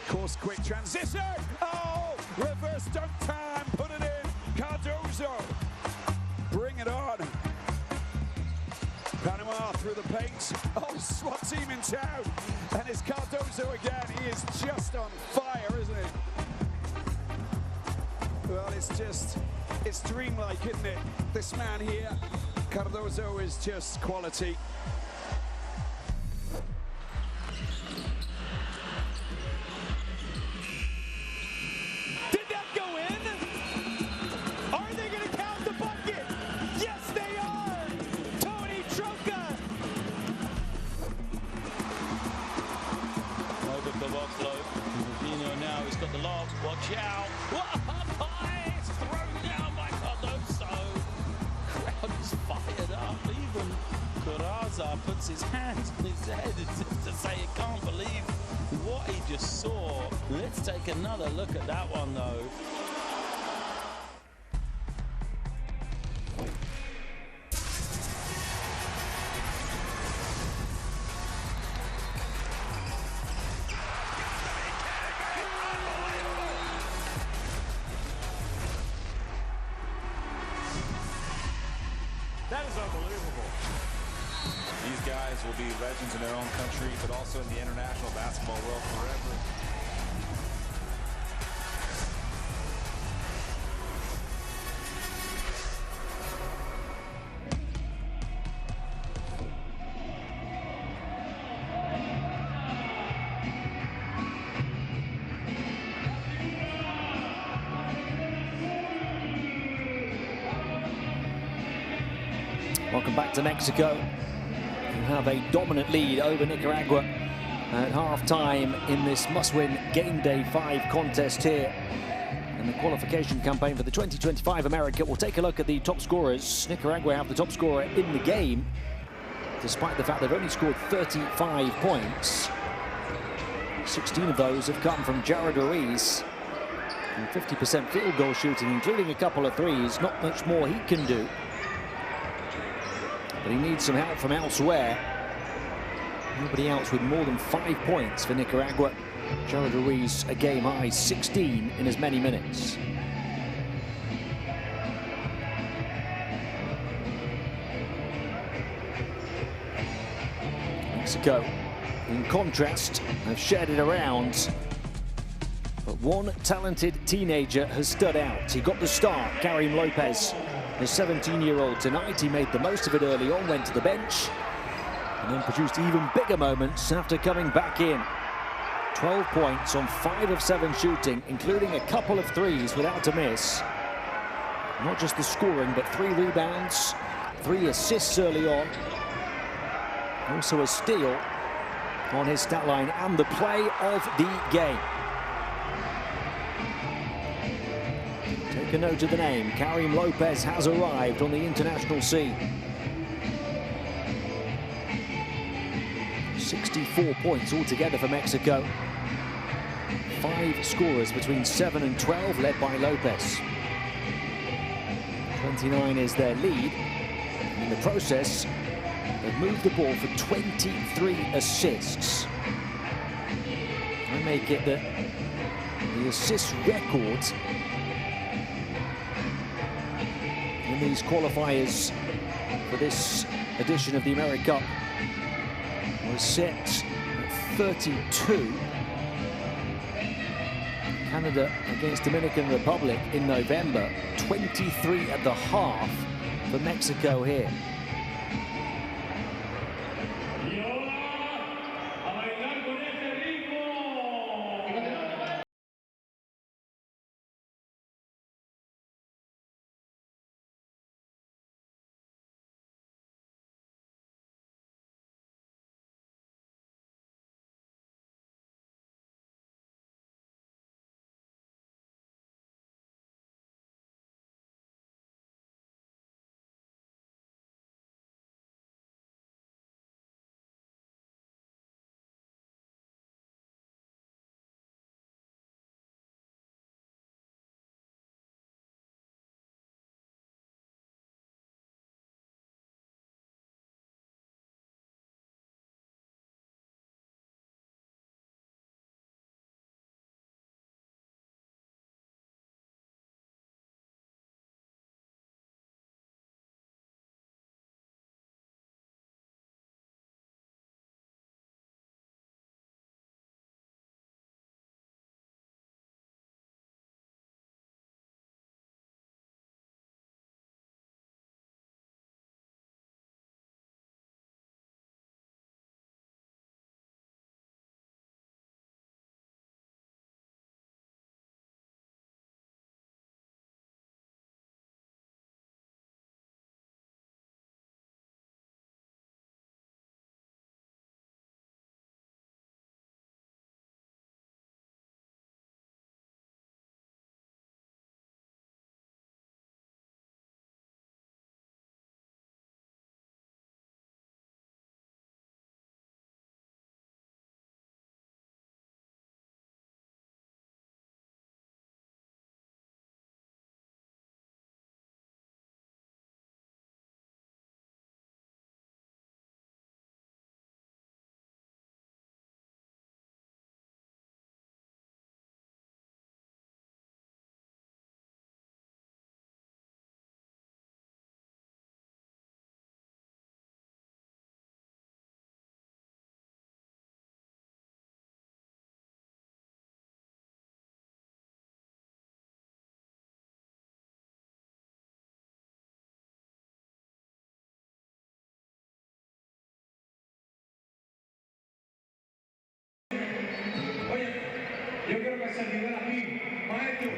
course, quick transition. Oh, reverse dunk time. Put it in. Cardozo. Bring it on. Panama through the paint. Oh, SWAT team in town. And it's Cardozo again. He is just on fire, isn't it? Well, it's dreamlike, isn't it? This man here, Cardozo, is just quality. Did that go in? Are they going to count the bucket? Yes, they are! Tony Trocha! Over Caboclo. Rubinho now, he's got the lob. Watch out. Up high. It's thrown down by Cardozo. Crowd is fired up. Even Coraza puts his hands on his head as if to say he can't believe what he just saw. Let's take another look at that one, though. That is unbelievable. These guys will be legends in their own country, but also in the international basketball world forever. Welcome back to Mexico. You have a dominant lead over Nicaragua at half-time in this must-win Game Day 5 contest here in the qualification campaign for the 2025 AmeriCup. We'll take a look at the top scorers. Nicaragua have the top scorer in the game, despite the fact they've only scored 35 points. 16 of those have come from Jared Ruiz. And 50% field goal shooting, including a couple of threes. Not much more he can do, but he needs some help from elsewhere. Nobody else with more than 5 points for Nicaragua. Jared Ruiz, a game high 16 in as many minutes. Mexico, in contrast, have shared it around. But one talented teenager has stood out. He got the start, Karim Lopez. The 17-year-old tonight, he made the most of it early on, went to the bench, and then produced even bigger moments after coming back in. 12 points on 5 of 7 shooting, including a couple of threes without a miss. Not just the scoring, but 3 rebounds, 3 assists early on. Also a steal, on his stat line and the play of the game. Take a note of the name. Karim Lopez has arrived on the international scene. 64 points altogether for Mexico. 5 scorers between 7 and 12, led by Lopez. 29 is their lead. In the process, they've moved the ball for 23 assists. I make it that the assist record in these qualifiers for this edition of the AmeriCup was set at 32. Canada against Dominican Republic in November, 23 at the half for Mexico here.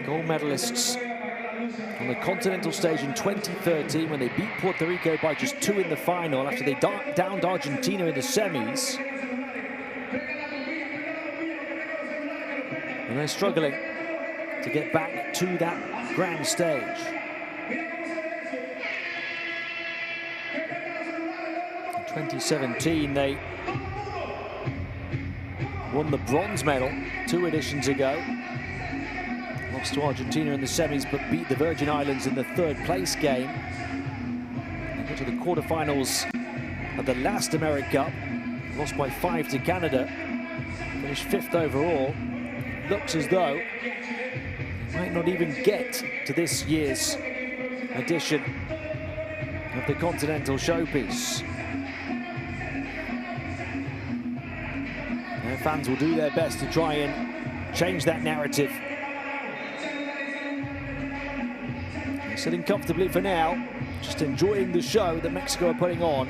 Gold medalists on the continental stage in 2013 when they beat Puerto Rico by just 2 in the final after they downed Argentina in the semis. And they're struggling to get back to that grand stage. In 2017, they won the bronze medal 2 editions ago. Lost to Argentina in the semis, but beat the Virgin Islands in the 3rd place game. They got to the quarterfinals of the last AmeriCup, lost by 5 to Canada, finished 5th overall. Looks as though they might not even get to this year's edition of the Continental Showpiece. Their fans will do their best to try and change that narrative. They're sitting comfortably for now, just enjoying the show that Mexico are putting on.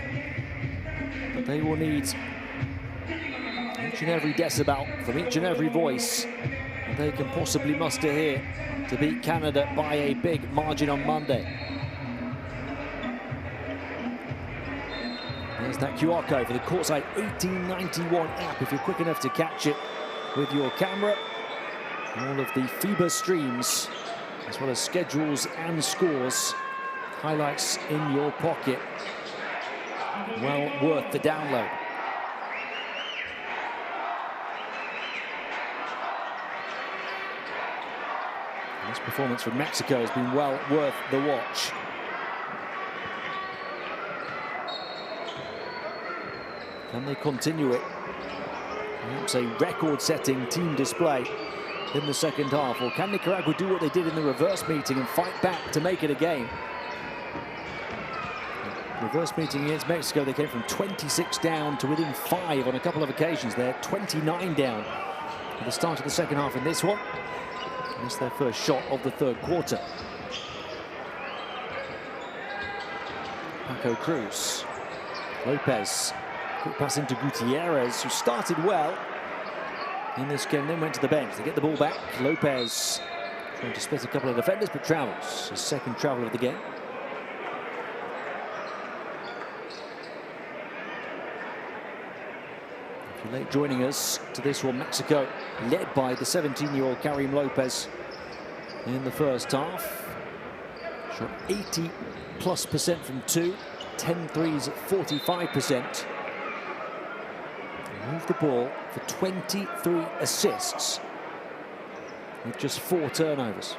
But they will need each and every decibel from each and every voice that they can possibly muster here to beat Canada by a big margin on Monday. There's that QR code for the Courtside 1891 app if you're quick enough to catch it with your camera. All of the FIBA streams, as well as schedules and scores, highlights in your pocket. Well worth the download. This performance from Mexico has been well worth the watch. Can they continue it? Perhaps a record-setting team display in the second half, or can Nicaragua do what they did in the reverse meeting and fight back to make it a game? Reverse meeting against Mexico, they came from 26 down to within 5 on a couple of occasions. They're 29 down at the start of the second half in this one. It's their first shot of the third quarter. Paco Cruz. Lopez. Quick pass into Gutierrez, who started well in this game, then went to the bench. They get the ball back. Lopez trying to split a couple of defenders, but travels. His second travel of the game. If you're late joining us to this one, Mexico led by the 17-year-old Karim Lopez in the first half. Shot 80+% from 2, 10 threes at 45%. Moved the ball for 23 assists with just 4 turnovers.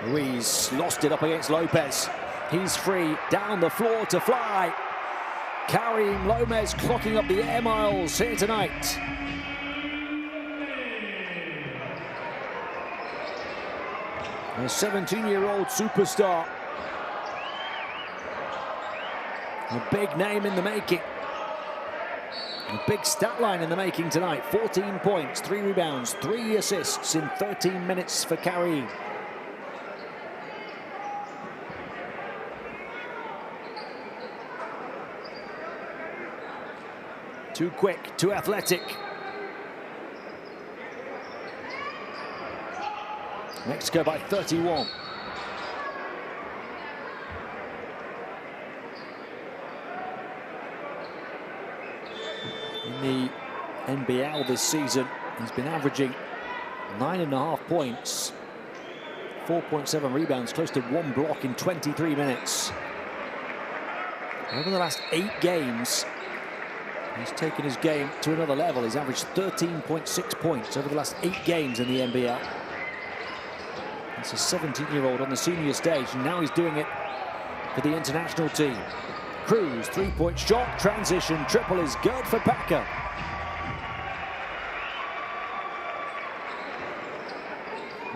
Ruiz lost it up against Lopez. He's free, down the floor to fly. Karim Lopez clocking up the air miles here tonight. A 17-year-old superstar. A big name in the making. A big stat line in the making tonight. 14 points, 3 rebounds, 3 assists in 13 minutes for Karim. Too quick, too athletic. Mexico by 31. In the NBL this season, he's been averaging 9.5 points, 4.7 rebounds, close to 1 block in 23 minutes. Over the last 8 games, he's taken his game to another level. He's averaged 13.6 points over the last 8 games in the NBL. It's a 17-year-old on the senior stage, and now he's doing it for the international team. Cruz, 3-point shot, transition, triple is good for Paco.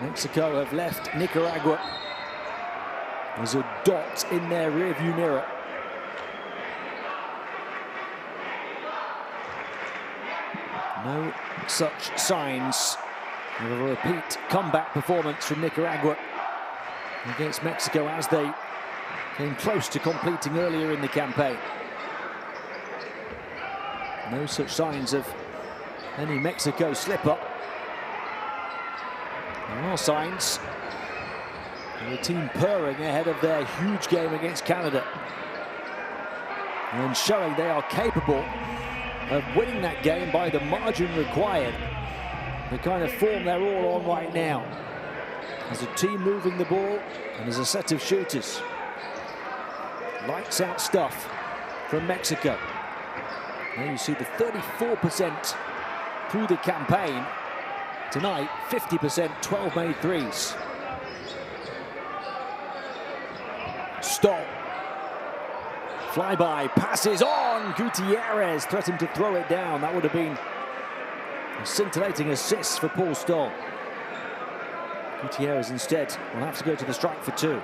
Mexico have left Nicaragua as a dot in their rearview mirror. No such signs of a repeat comeback performance from Nicaragua against Mexico as they came close to completing earlier in the campaign. No such signs of any Mexico slip-up. There are signs of the team purring ahead of their huge game against Canada and showing they are capable of winning that game by the margin required. The kind of form they're all on right now, as a team moving the ball and as a set of shooters. Lights out stuff from Mexico. Now you see the 34% through the campaign. Tonight, 50%, 12 made threes. Stop. Flyby, passes on. Gutierrez threatened to throw it down. That would have been a scintillating assist for Paul Stoll. Gutierrez instead will have to go to the strike for 2.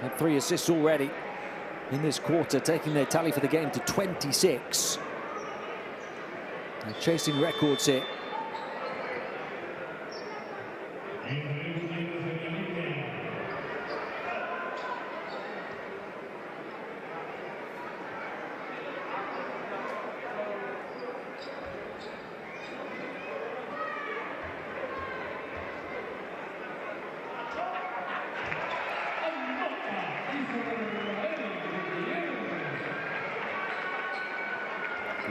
Had 3 assists already in this quarter, taking their tally for the game to 26. They're chasing records here.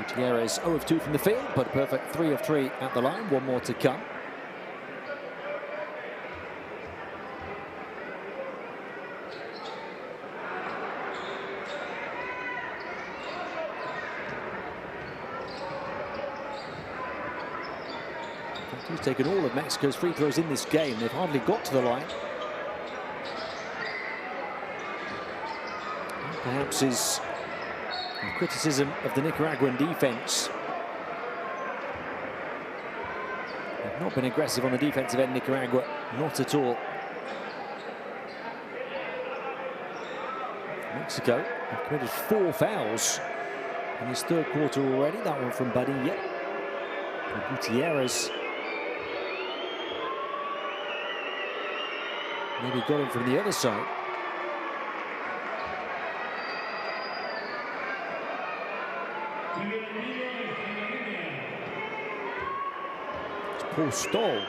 Gutierrez 0 of 2 from the field, but a perfect 3 of 3 at the line. One more to come. He's taken all of Mexico's free throws in this game. They've hardly got to the line. Perhaps his criticism of the Nicaraguan defense. They've not been aggressive on the defensive end, Nicaragua. Not at all. Mexico have committed 4 fouls in his third quarter already. That one from Badilla. Gutierrez maybe got him from the other side. It's Paul Stoll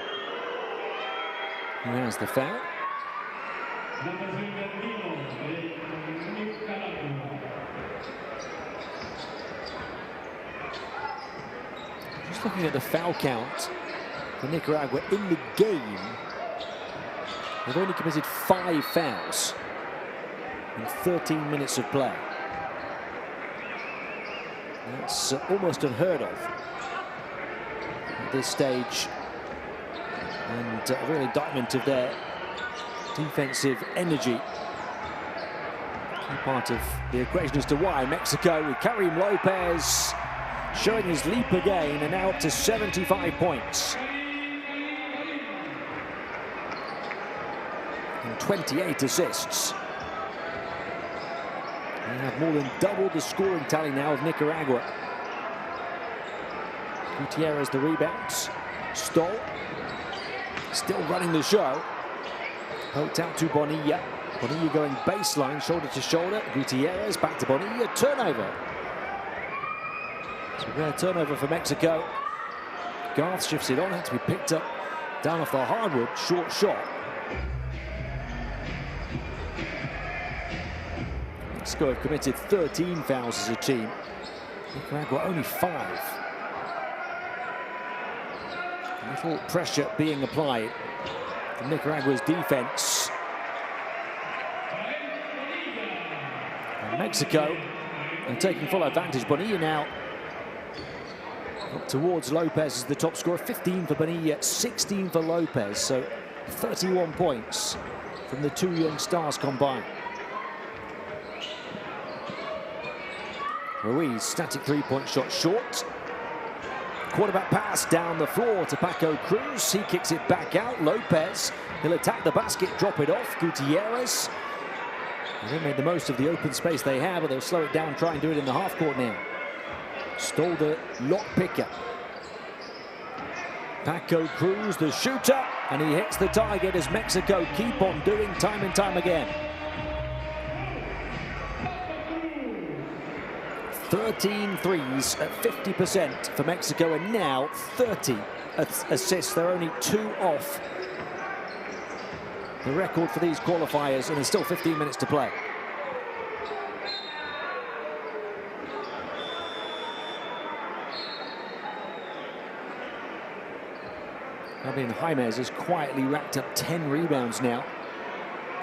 who has the foul. Just looking at the foul count for Nicaragua in the game. They've only committed 5 fouls in 13 minutes of play. That's almost unheard of at this stage, and a real indictment of their defensive energy. Key part of the equation as to why Mexico, with Karim Lopez showing his leap again, and now up to 75 points. And 28 assists. They have more than double the scoring tally now of Nicaragua. Gutierrez the rebounds. Stoll still running the show. Poked out to Bonilla. Bonilla going baseline, shoulder to shoulder. Gutierrez back to Bonilla. Turnover. It's a rare turnover for Mexico. Garth shifts it on. Had to be picked up down off the hardwood. Short shot. Mexico have committed 13 fouls as a team. Nicaragua only 5. Little pressure being applied from Nicaragua's defense. And Mexico are taking full advantage. Bonilla now up towards Lopez as the top scorer. 15 for Bonilla, 16 for Lopez. So 31 points from the 2 young stars combined. Ruiz, static 3-point shot short. Quarterback pass down the floor to Paco Cruz. He kicks it back out. Lopez, he'll attack the basket, drop it off. Gutierrez. They made the most of the open space they have, but they'll slow it down, try and do it in the half court now. Stole the lock picker. Paco Cruz, the shooter, and he hits the target as Mexico keep on doing time and time again. 13 threes at 50% for Mexico, and now 30 assists. They're only 2 off the record for these qualifiers, and there's still 15 minutes to play. Javier Jaimez has quietly racked up 10 rebounds now,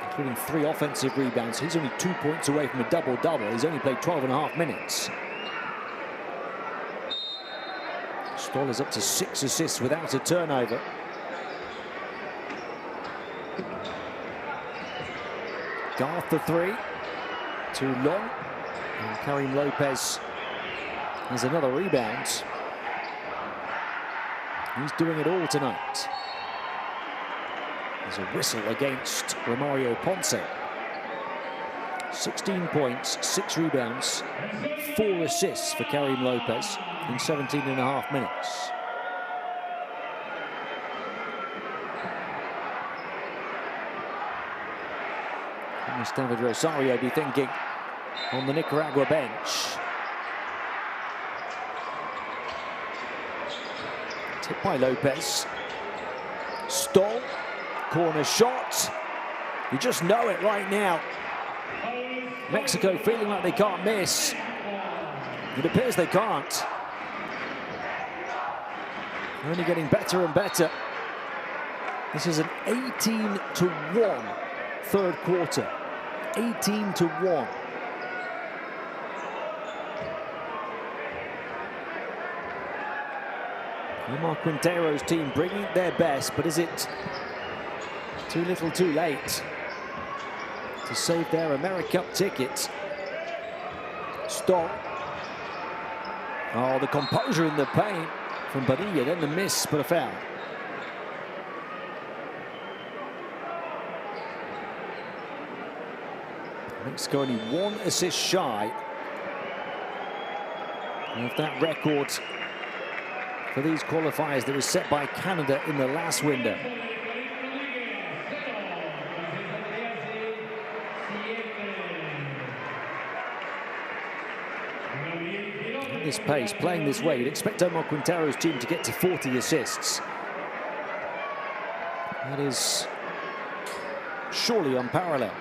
including 3 offensive rebounds. He's only 2 points away from a double-double. He's only played 12.5 minutes. Stoll is up to 6 assists without a turnover. Garth the 3. Too long. And Karim Lopez has another rebound. He's doing it all tonight. There's a whistle against Romario Ponce. 16 points, 6 rebounds, 4 assists for Karim Lopez in 17.5 minutes. What must David Rosario be thinking on the Nicaragua bench? Tipped by Lopez. Stoll. Corner shot. You just know it right now. Mexico feeling like they can't miss. It appears they can't. Only getting better and better. This is an 18-1 third quarter. 18-1. Omar Quintero's team bringing their best, but is it too little too late to save their AmeriCup tickets? Stoll. Oh, the composure in the paint from Bonilla, then the miss, but a foul. Mexico only 1 assist shy of that record for these qualifiers that was set by Canada in the last window. At this pace, playing this way, you'd expect Omar Quintero's team to get to 40 assists. That is surely unparalleled.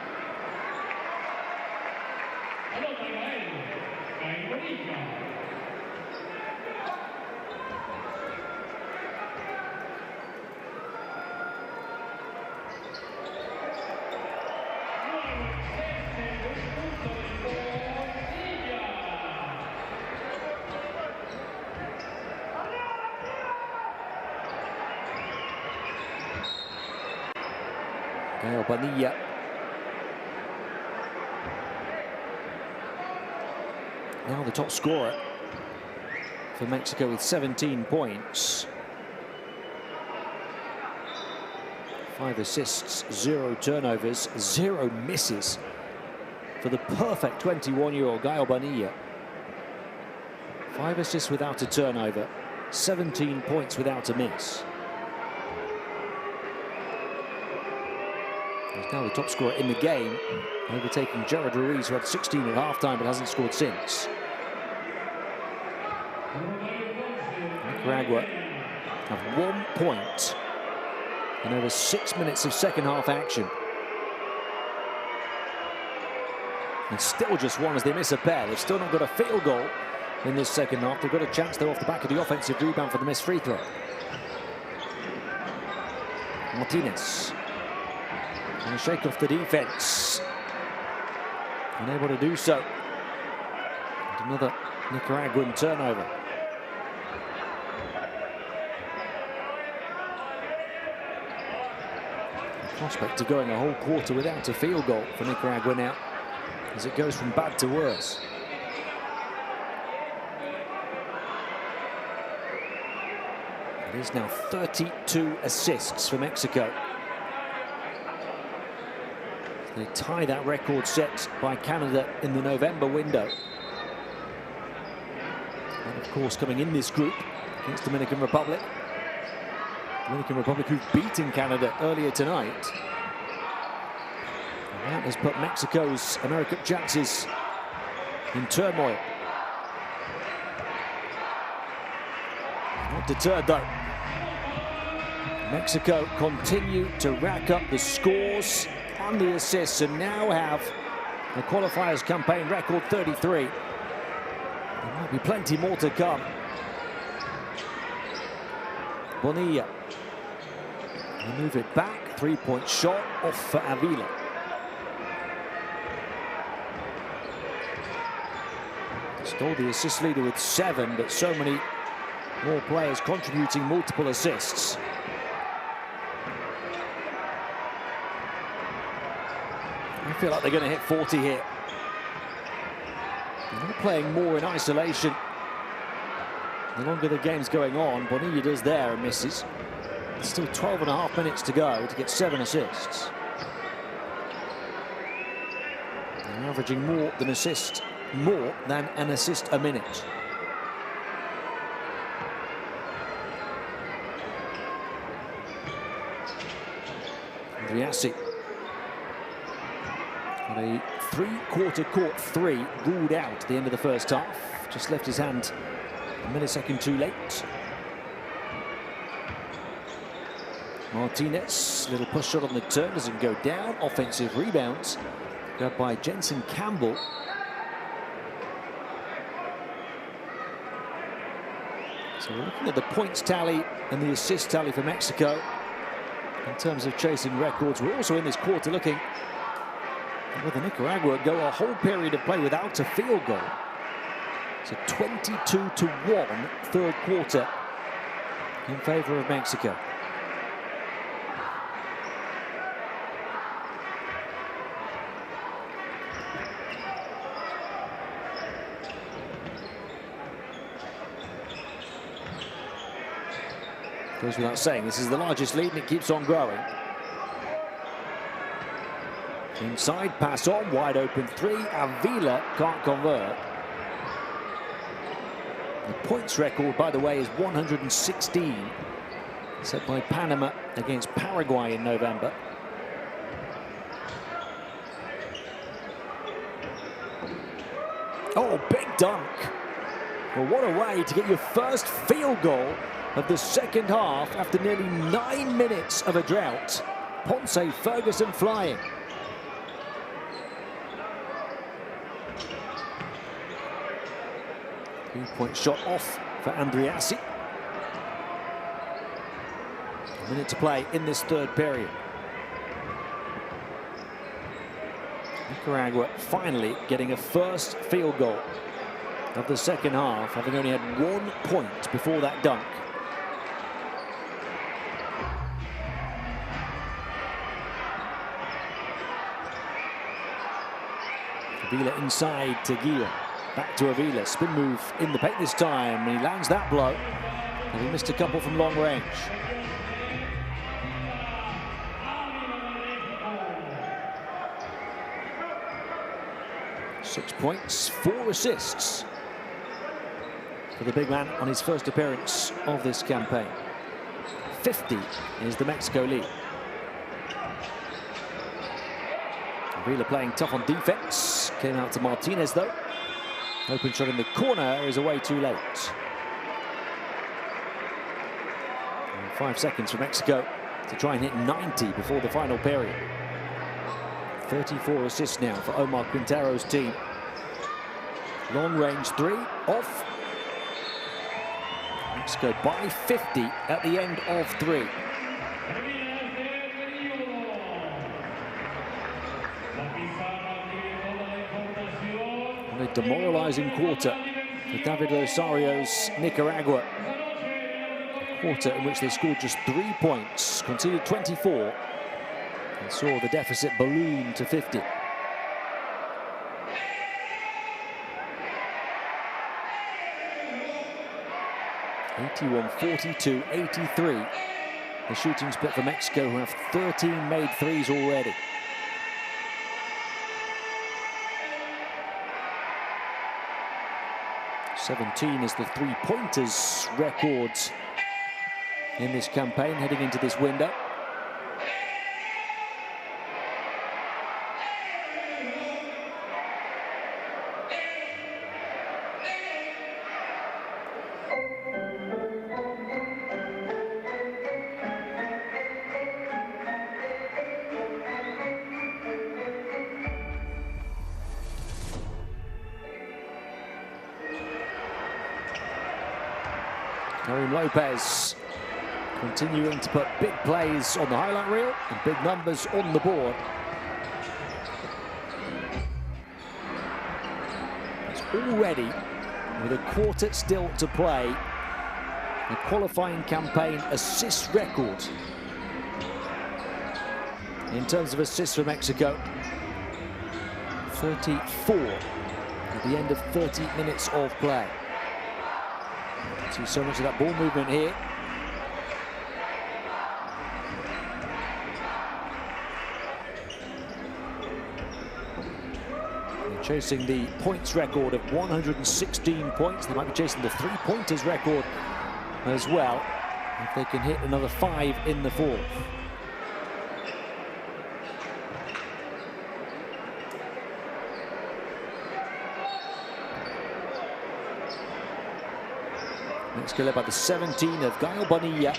Bonilla. Now the top scorer for Mexico with 17 points. 5 assists, 0 turnovers, 0 misses for the perfect 21-year-old Gael Bonilla. 5 assists without a turnover, 17 points without a miss. He's now the top scorer in the game, overtaking Jared Ruiz, who had 16 at halftime but hasn't scored since. Nicaragua have 1 point in over 6 minutes of second half action. And still just 1 as they miss a pair. They've still not got a field goal in this second half. They've got a chance though off the back of the offensive rebound for the missed free throw. Martinez. And shake off the defense. Unable to do so. And another Nicaraguan turnover. The prospect of going a whole quarter without a field goal for Nicaragua now, as it goes from bad to worse. It is now 32 assists for Mexico. They tie that record set by Canada in the November window. And of course, coming in this group against Dominican Republic. Dominican Republic who've beaten Canada earlier tonight. And that has put Mexico's AmeriCup chances in turmoil. Not deterred though. Mexico continue to rack up the scores and the assists, and now have the qualifiers campaign record 33. There might be plenty more to come. Bonilla. They move it back. 3-point shot off for Avila. Stole the assist leader with 7, but so many more players contributing multiple assists. I feel like they're going to hit 40 here. They're not playing more in isolation. The longer the game's going on, Bonilla does there and misses. There's still 12.5 minutes to go to get 7 assists. They're averaging more than an assist a minute. Andriassi. A 3-quarter court 3 ruled out at the end of the first half. Just left his hand a millisecond too late. Martinez, little push shot on the turn, doesn't go down. Offensive rebounds grabbed by Jensen Campbell. So we're looking at the points tally and the assist tally for Mexico. In terms of chasing records, we're also in this quarter looking at whether Nicaragua go a whole period of play without a field goal. It's a 22-1 third quarter in favor of Mexico. Goes without saying, this is the largest lead and it keeps on growing. Inside, pass on, wide open three. Avila can't convert. The points record, by the way, is 116, set by Panama against Paraguay in November. Oh, big dunk. Well, what a way to get your first field goal of the second half after nearly 9 minutes of a drought. Ponce Ferguson flying. Three-point shot off for Andriassi. A minute to play in this third period. Nicaragua finally getting a first field goal of the second half, having only had 1 point before that dunk. Avila inside to Guillaume. Back to Avila. Spin move in the paint this time. And he lands that blow. And he missed a couple from long range. Six points, 4 assists for the big man on his first appearance of this campaign. 50 is the Mexico lead. Avila playing tough on defense. Came out to Martinez though. Open shot in the corner is away too late. And 5 seconds for Mexico to try and hit 90 before the final period. 34 assists now for Omar Quintero's team. Long range three off. Mexico by 50 at the end of 3. A demoralizing quarter for David Rosario's Nicaragua. A quarter in which they scored just 3 points, conceded 24, and saw the deficit balloon to 50. (81-42, 83). The shooting split for Mexico, who have 13 made threes already. (17 is the three-pointers record in this campaign heading into this window. Karim Lopez continuing to put big plays on the highlight reel and big numbers on the board. It's already, with a quarter still to play, a qualifying campaign assist record. In terms of assists for Mexico, 34 at the end of 30 minutes of play. See so much of that ball movement here. They're chasing the points record of 116 points. They might be chasing the three-pointers record as well, if they can hit another 5 in the fourth. Mexico led by the 17 of Gael Bonilla,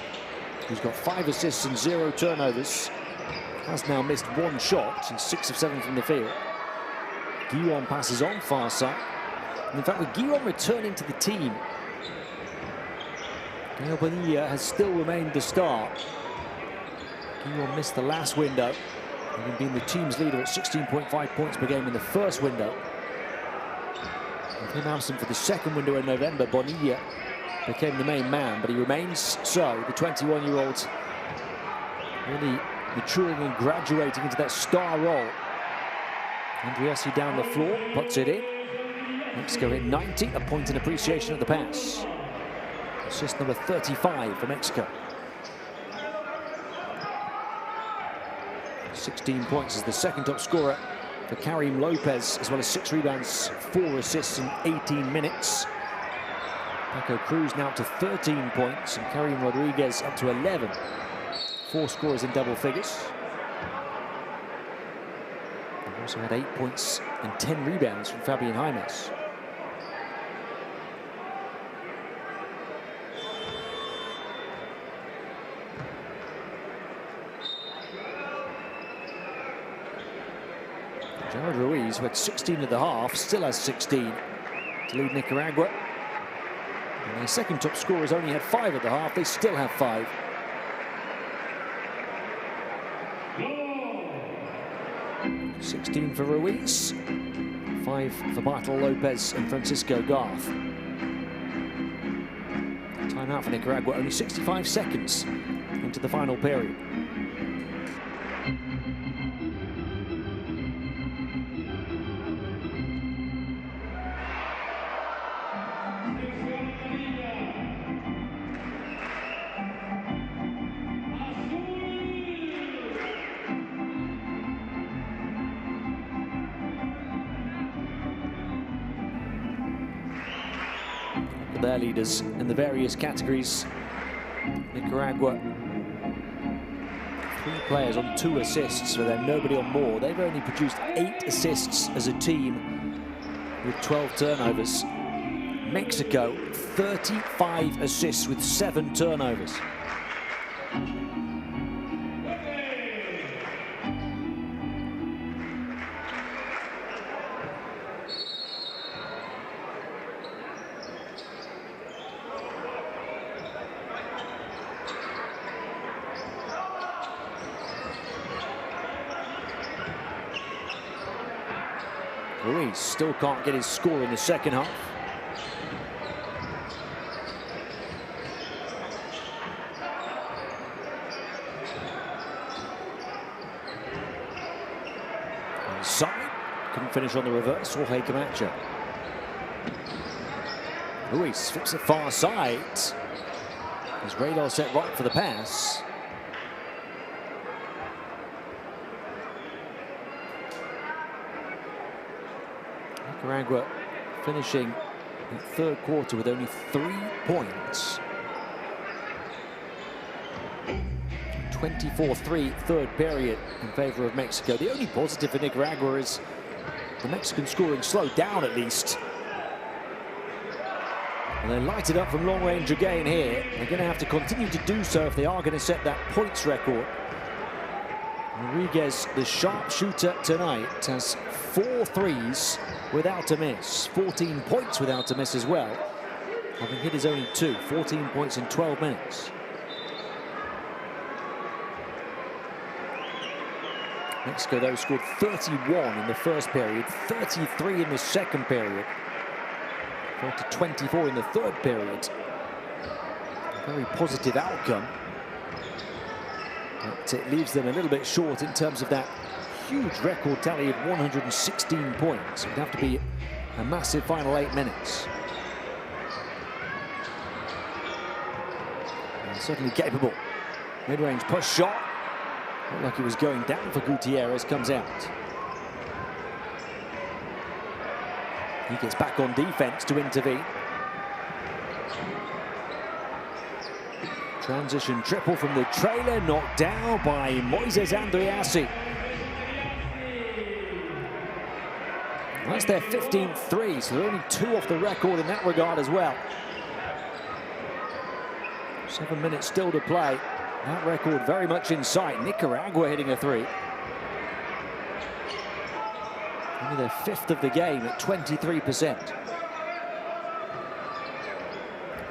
who's got 5 assists and 0 turnovers. Has now missed 1 shot and 6 of 7 from the field. Guillaume passes on far side. And in fact, with Guillaume returning to the team, Gael Bonilla has still remained the star. Guillaume missed the last window, having been the team's leader at 16.5 points per game in the first window. With him absent for the second window in November, Bonilla became the main man, but he remains so. The 21-year-old really maturing and graduating into that star role. Andriessi down the floor, puts it in. Mexico hit 90, a point in appreciation of the pass. Assist number 35 for Mexico. 16 points as the second top scorer for Karim Lopez, as well as 6 rebounds, 4 assists in 18 minutes. Paco Cruz now to 13 points, and Karim Rodriguez up to 11. 4 scorers in double figures. They've also had 8 points and 10 rebounds from Fabian Jaimes. Jared Ruiz, who had 16 at the half, still has 16 to lead Nicaragua. And their second top scorers only had 5 at the half. They still have 5. $16 for Ruiz, 5 for Bartol Lopez and Francisco Garth. Timeout for Nicaragua, only 65 seconds into the final period. Their leaders in the various categories. Nicaragua, 3 players on 2 assists, so they're nobody on more. They've only produced 8 assists as a team with 12 turnovers. Mexico, 35 assists with 7 turnovers. Ruiz still can't get his score in the second half. Inside, couldn't finish on the reverse. Jorge Camacho. Ruiz flips it far side. His radar set right for the pass. Nicaragua finishing the third quarter with only 3 points. 24-3 third period in favor of Mexico. The only positive for Nicaragua is the Mexican scoring slowed down at least. And they light it up from long range again here. They're going to have to continue to do so if they are going to set that points record. Rodriguez, the sharpshooter tonight, has 4 threes without a miss. 14 points without a miss as well, having hit his only 2. 14 points in 12 minutes. Mexico, though, scored 31 in the first period, 33 in the second period, 24 in the third period. A very positive outcome. But it leaves them a little bit short in terms of that huge record tally of 116 points. It would have to be a massive final 8 minutes. And certainly capable. Mid-range push shot. Looked like it was going down for Gutierrez, comes out. He gets back on defense to intervene. Transition triple from the trailer, knocked down by Moises Andriessi. That's their 15th three, so they're only 2 off the record in that regard as well. 7 minutes still to play. That record very much in sight. Nicaragua hitting a 3. Only their 5th of the game at 23%.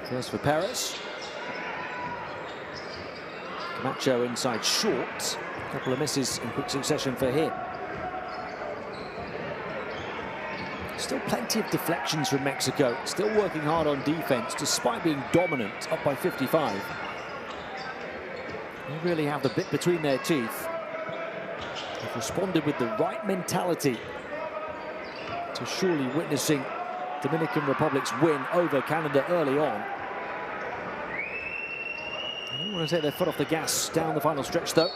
First for Perez. Camacho inside short. A couple of misses in quick succession for him. Still plenty of deflections from Mexico. Still working hard on defense despite being dominant, up by 55. They really have the bit between their teeth. They've responded with the right mentality to surely witnessing Dominican Republic's win over Canada early on. They don't want to take their foot off the gas down the final stretch, though.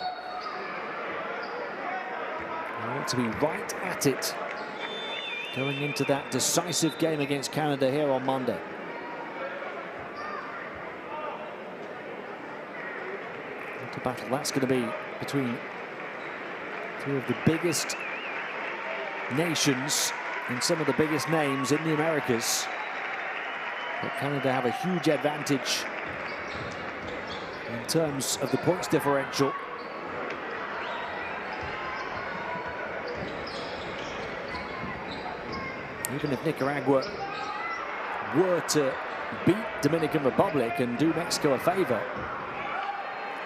They want to be right at it going into that decisive game against Canada here on Monday. What a battle that's going to be between two of the biggest nations and some of the biggest names in the Americas. But Canada have a huge advantage in terms of the points differential. Even if Nicaragua were to beat Dominican Republic and do Mexico a favor,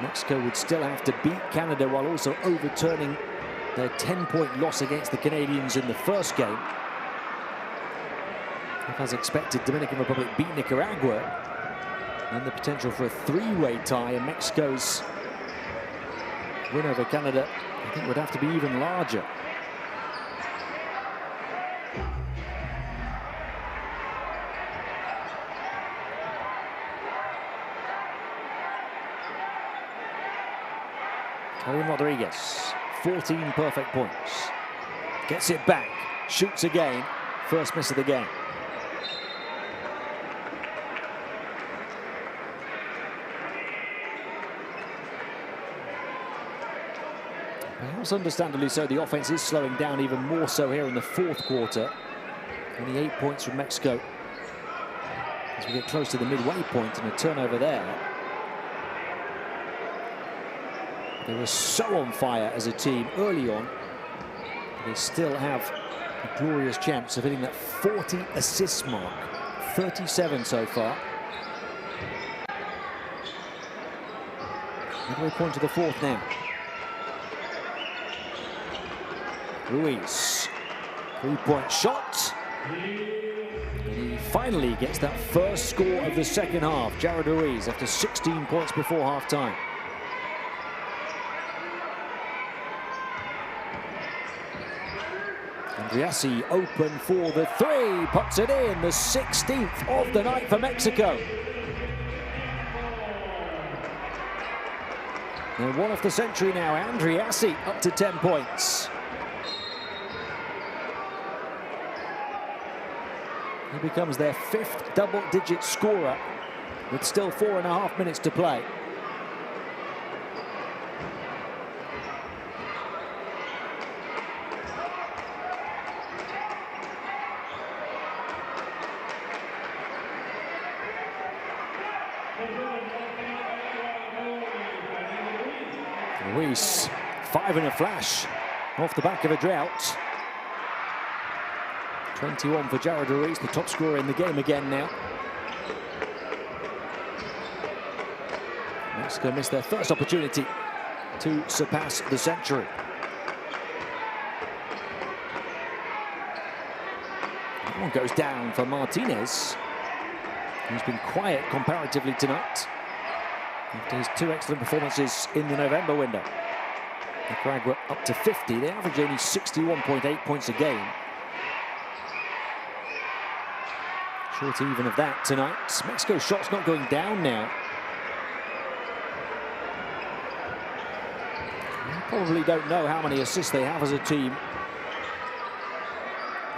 Mexico would still have to beat Canada while also overturning their 10-point loss against the Canadians in the first game. If, as expected, Dominican Republic beat Nicaragua, then the potential for a three-way tie and Mexico's win over Canada, I think, would have to be even larger. Karim Rodriguez, 14 perfect points. Gets it back, shoots again, first miss of the game. Perhaps understandably so, the offense is slowing down even more so here in the fourth quarter. Only 8 points from Mexico as we get close to the midway point, and a turnover there. They were so on fire as a team early on. They still have a glorious chance of hitting that 40 assist mark. 37 so far. Midway point to the fourth now. Ruiz, three-point shot. And he finally gets that first score of the second half. Jared Ruiz after 16 points before half-time. Andriassi open for the three, puts it in, the 16th of the night for Mexico. They're one off the century now. Andriassi up to 10 points. He becomes their fifth double-digit scorer with still 4.5 minutes to play. Ruiz, 5 in a flash off the back of a drought. 21 for Jared Ruiz, the top scorer in the game again now. Mexico missed their first opportunity to surpass the century. That one goes down for Martinez, who's been quiet comparatively tonight after his 2 excellent performances in the November window. Nicaragua up to 50. They average only 61.8 points a game. Short even of that tonight. Mexico's shot's not going down now. They probably don't know how many assists they have as a team.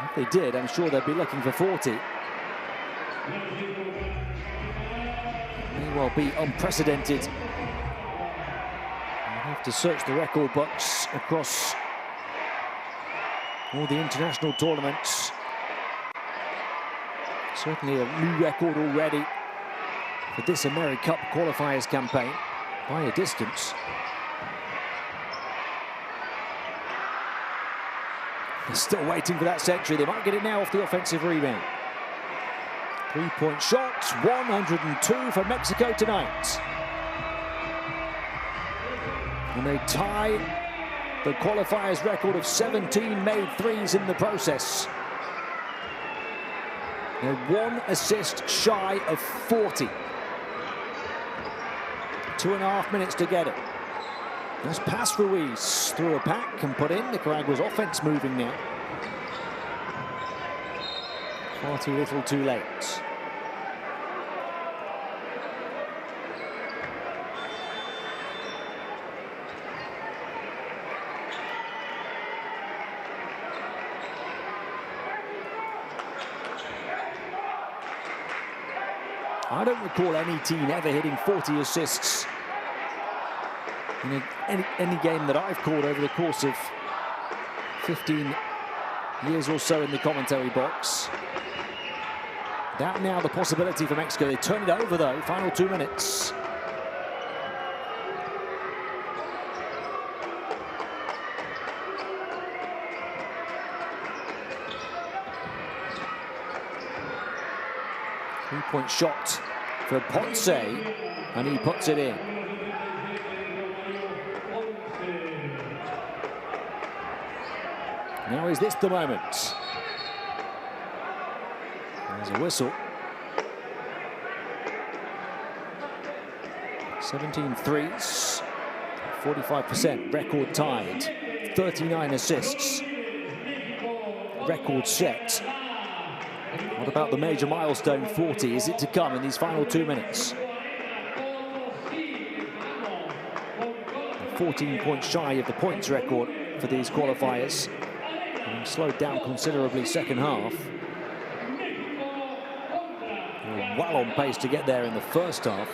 If they did, I'm sure they'd be looking for 40. May well be unprecedented. You'll have to search the record books across all the international tournaments. Certainly a new record already for this AmeriCup qualifiers campaign by a distance. They're still waiting for that century. They might get it now off the offensive rebound. 3-point shots, 102 for Mexico tonight. And they tie the qualifiers record of 17 made threes in the process. They're 1 assist shy of 40. 2.5 minutes to get it. Let's pass Ruiz through a pack and put in. Nicaragua's offense moving now. Far too little, too late. I don't recall any team ever hitting 40 assists in any game that I've called over the course of 15 years or so in the commentary box. That now the possibility for Mexico. They turn it over though, final 2 minutes. Three-point shot for Ponce, and he puts it in. Now is this the moment? There's a whistle. 17 threes, 45%, record tied, 39 assists, record set. What about the major milestone 40? Is it to come in these final 2 minutes? 14 points shy of the points record for these qualifiers. And slowed down considerably second half. They're well on pace to get there in the first half.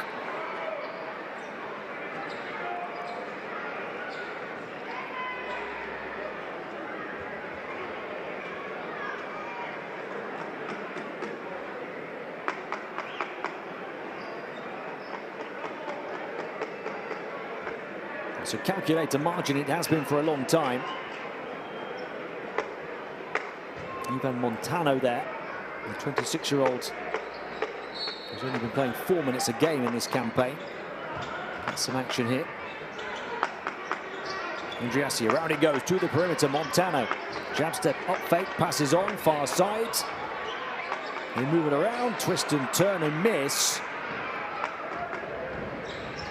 So calculate a margin, it has been for a long time. Ivan Montano there, the 26-year-old, who's only been playing 4 minutes a game in this campaign. That's some action here. Andriassi, around he goes to the perimeter. Montano, jab step, up fake, passes on, far side. They move it around, twist and turn and miss.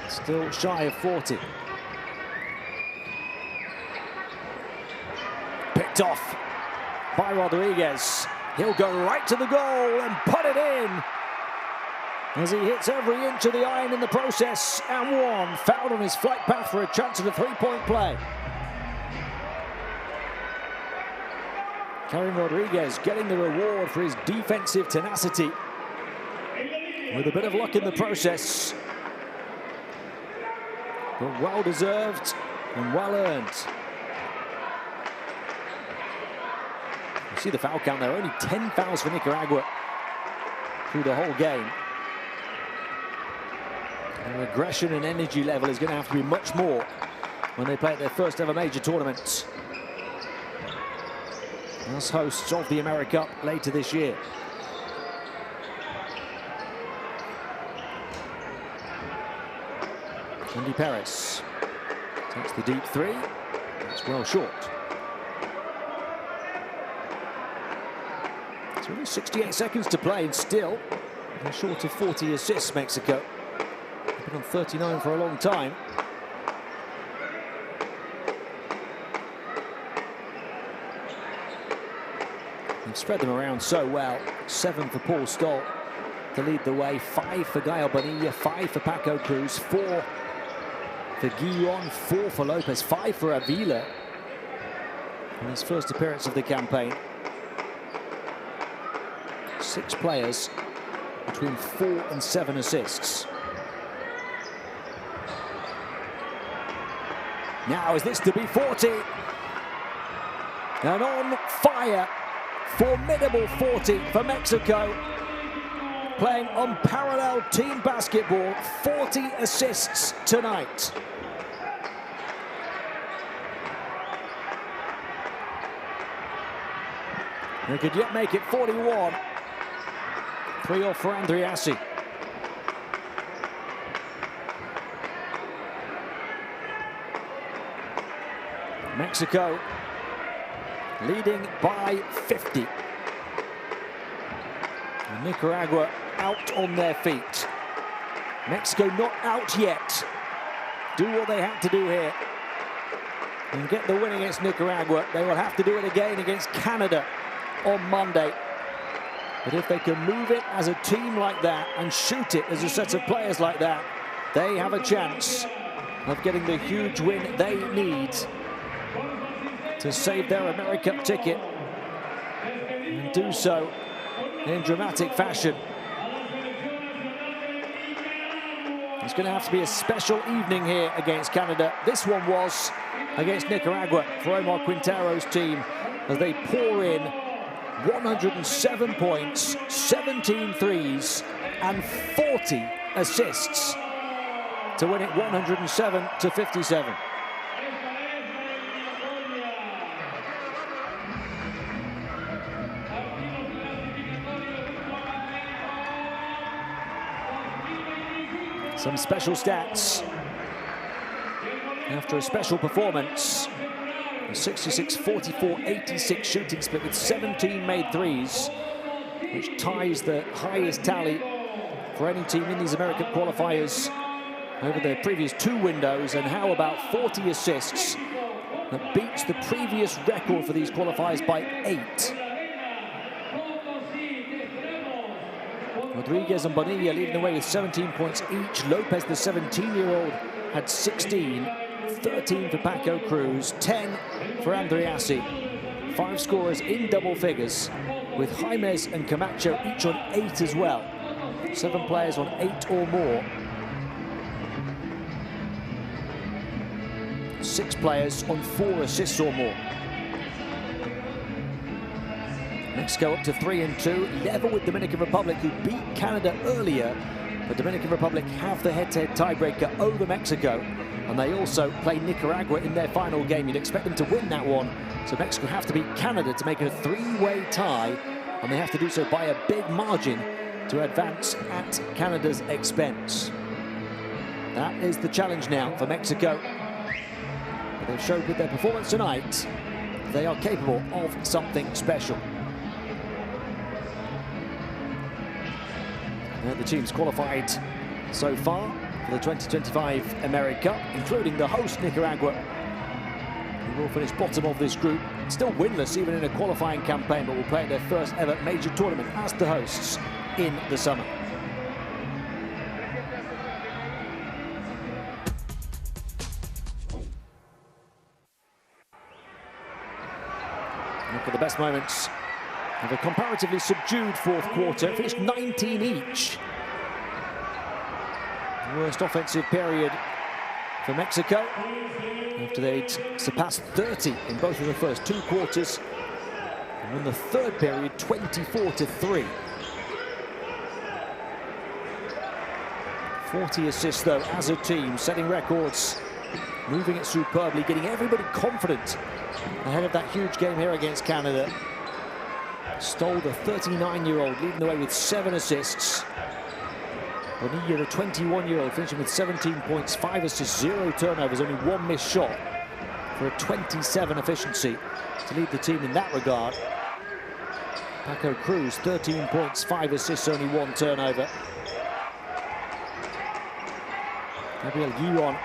Still shy of 40. Picked off by Rodriguez. He'll go right to the goal and put it in as he hits every inch of the iron in the process, and one fouled on his flight path for a chance at a three-point play. Karim Rodriguez getting the reward for his defensive tenacity with a bit of luck in the process, but well deserved and well earned. You see the foul count there, only 10 fouls for Nicaragua through the whole game. Their aggression and energy level is going to have to be much more when they play at their first ever major tournament as hosts of the AmeriCup later this year. Andy Perez takes the deep three. It's well short. It's only 68 seconds to play, and still they're short of 40 assists, Mexico. They've been on 39 for a long time. They've spread them around so well. 7 for Paul Stoll to lead the way, 5 for Gael Bonilla, 5 for Paco Cruz, 4 for Guillon, 4 for Lopez, 5 for Avila in his first appearance of the campaign. 6 players between 4 and 7 assists. Now is this to be 40? And on fire, formidable 40 for Mexico. Playing unparalleled team basketball, 40 assists tonight. They could yet make it 41. 3 off for Andriassi. Mexico leading by 50. And Nicaragua out on their feet. Mexico not out yet. Do what they had to do here and get the win against Nicaragua. They will have to do it again against Canada on Monday. But if they can move it as a team like that and shoot it as a set of players like that, they have a chance of getting the huge win they need to save their AmeriCup ticket and do so in dramatic fashion. It's going to have to be a special evening here against Canada. This one was against Nicaragua for Omar Quintero's team as they pour in 107 points, 17 threes and 40 assists to win it 107-57. Some special stats after a special performance. A 66-44-86 shooting split with 17 made threes, which ties the highest tally for any team in these AmeriCup qualifiers over the previous two windows. And how about 40 assists? That beats the previous record for these qualifiers by 8. Rodriguez and Bonilla leading the way with 17 points each. Lopez, the 17-year-old, had 16, 13 for Paco Cruz, 10 for Andriassi. 5 scorers in double figures, with Jaimez and Camacho each on 8 as well. 7 players on 8 or more. 6 players on 4 assists or more. Mexico up to 3-2, level with Dominican Republic, who beat Canada earlier. The Dominican Republic have the head-to-head tiebreaker over Mexico, and they also play Nicaragua in their final game. You'd expect them to win that one, so Mexico have to beat Canada to make it a 3-way tie, and they have to do so by a big margin to advance at Canada's expense. That is the challenge now for Mexico. But they've showed with their performance tonight they are capable of something special. The teams qualified so far for the 2025 AmeriCup, including the host Nicaragua, who will finish bottom of this group, still winless even in a qualifying campaign, but will play their first ever major tournament as the hosts in the summer. Look at the best moments of a comparatively subdued fourth quarter, finished 19 each. Worst offensive period for Mexico after they'd surpassed 30 in both of the first 2 quarters, and in the third period 24-3. 40 assists though as a team, setting records, moving it superbly, getting everybody confident ahead of that huge game here against Canada. Stole, the 39-year-old, leading the way with 7 assists. Bonilla, the 21-year-old, finishing with 17 points, 5 assists, 0 turnovers, only 1 missed shot for a 27 efficiency to lead the team in that regard. Paco Cruz, 13 points, 5 assists, only 1 turnover. Gabriel Guillon,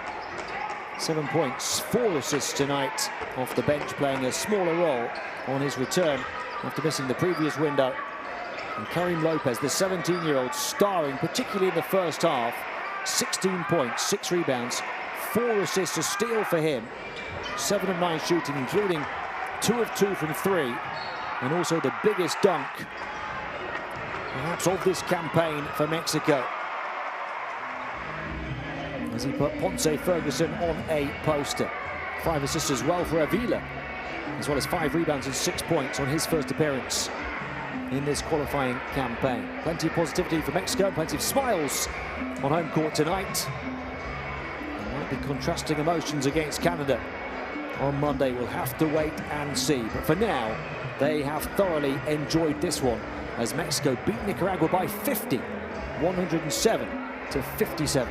7 points, 4 assists tonight off the bench, playing a smaller role on his return after missing the previous window. And Karim Lopez, the 17-year-old, starring particularly in the first half. 16 points, 6 rebounds, 4 assists, a steal for him. 7 of 9 shooting, including 2 of 2 from 3. And also the biggest dunk, perhaps, of this campaign for Mexico, as he put Ponce Ferguson on a poster. 5 assists as well for Avila, as well as 5 rebounds and 6 points on his first appearance in this qualifying campaign. Plenty of positivity for Mexico, plenty of smiles on home court tonight. There might be contrasting emotions against Canada on Monday. We'll have to wait and see. But for now, they have thoroughly enjoyed this one as Mexico beat Nicaragua by 50, 107-57.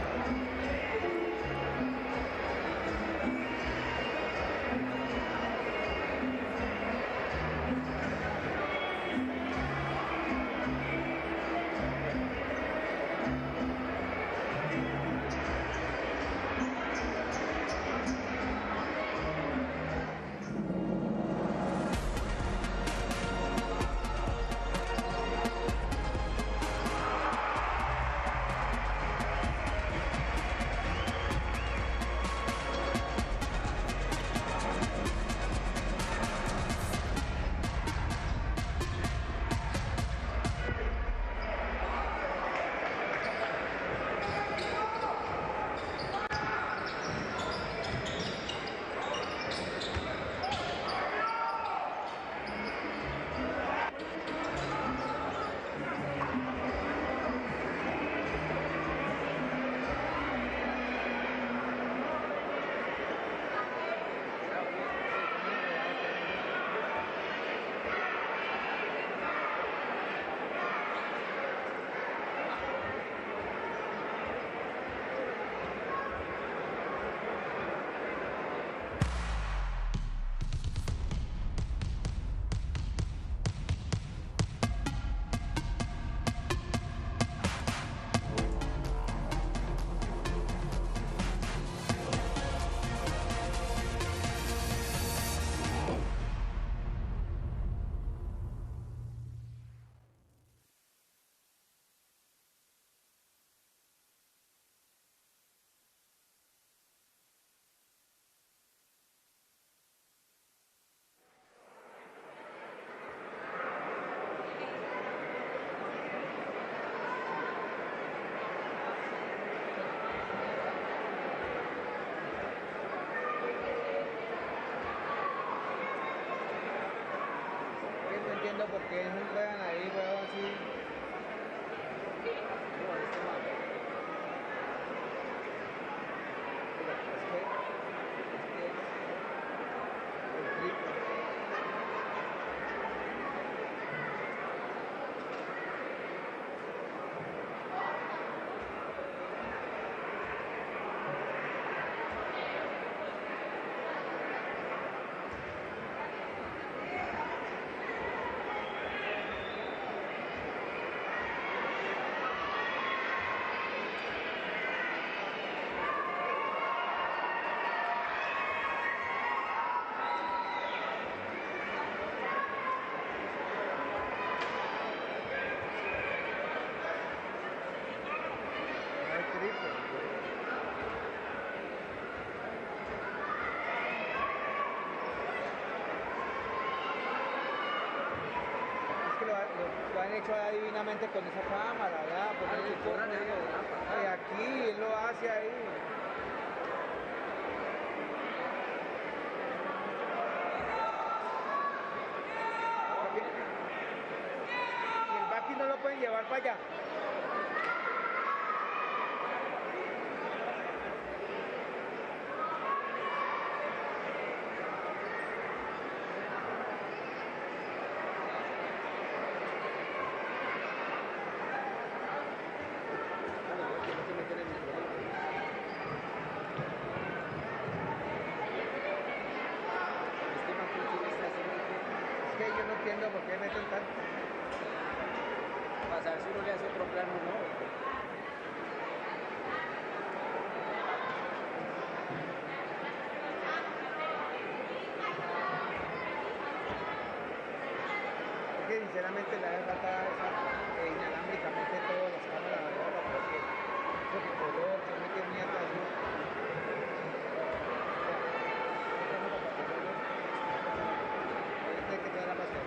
entiendo por qué no juegan ahí, weón, así. Lo han hecho divinamente con esa cámara, ¿verdad? Y aquí él lo hace ahí. Y el baki no lo pueden llevar para allá. Es que yo no entiendo por qué meten tanto. Para saber si uno le hace otro plano o no. Es que sinceramente la verdad está inalámbricamente todas las cámaras de ahora porque eso que color, que mete mierda así. Este que te da la pasión.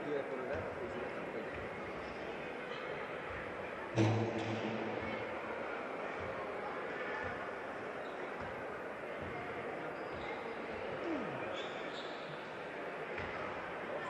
y de poner la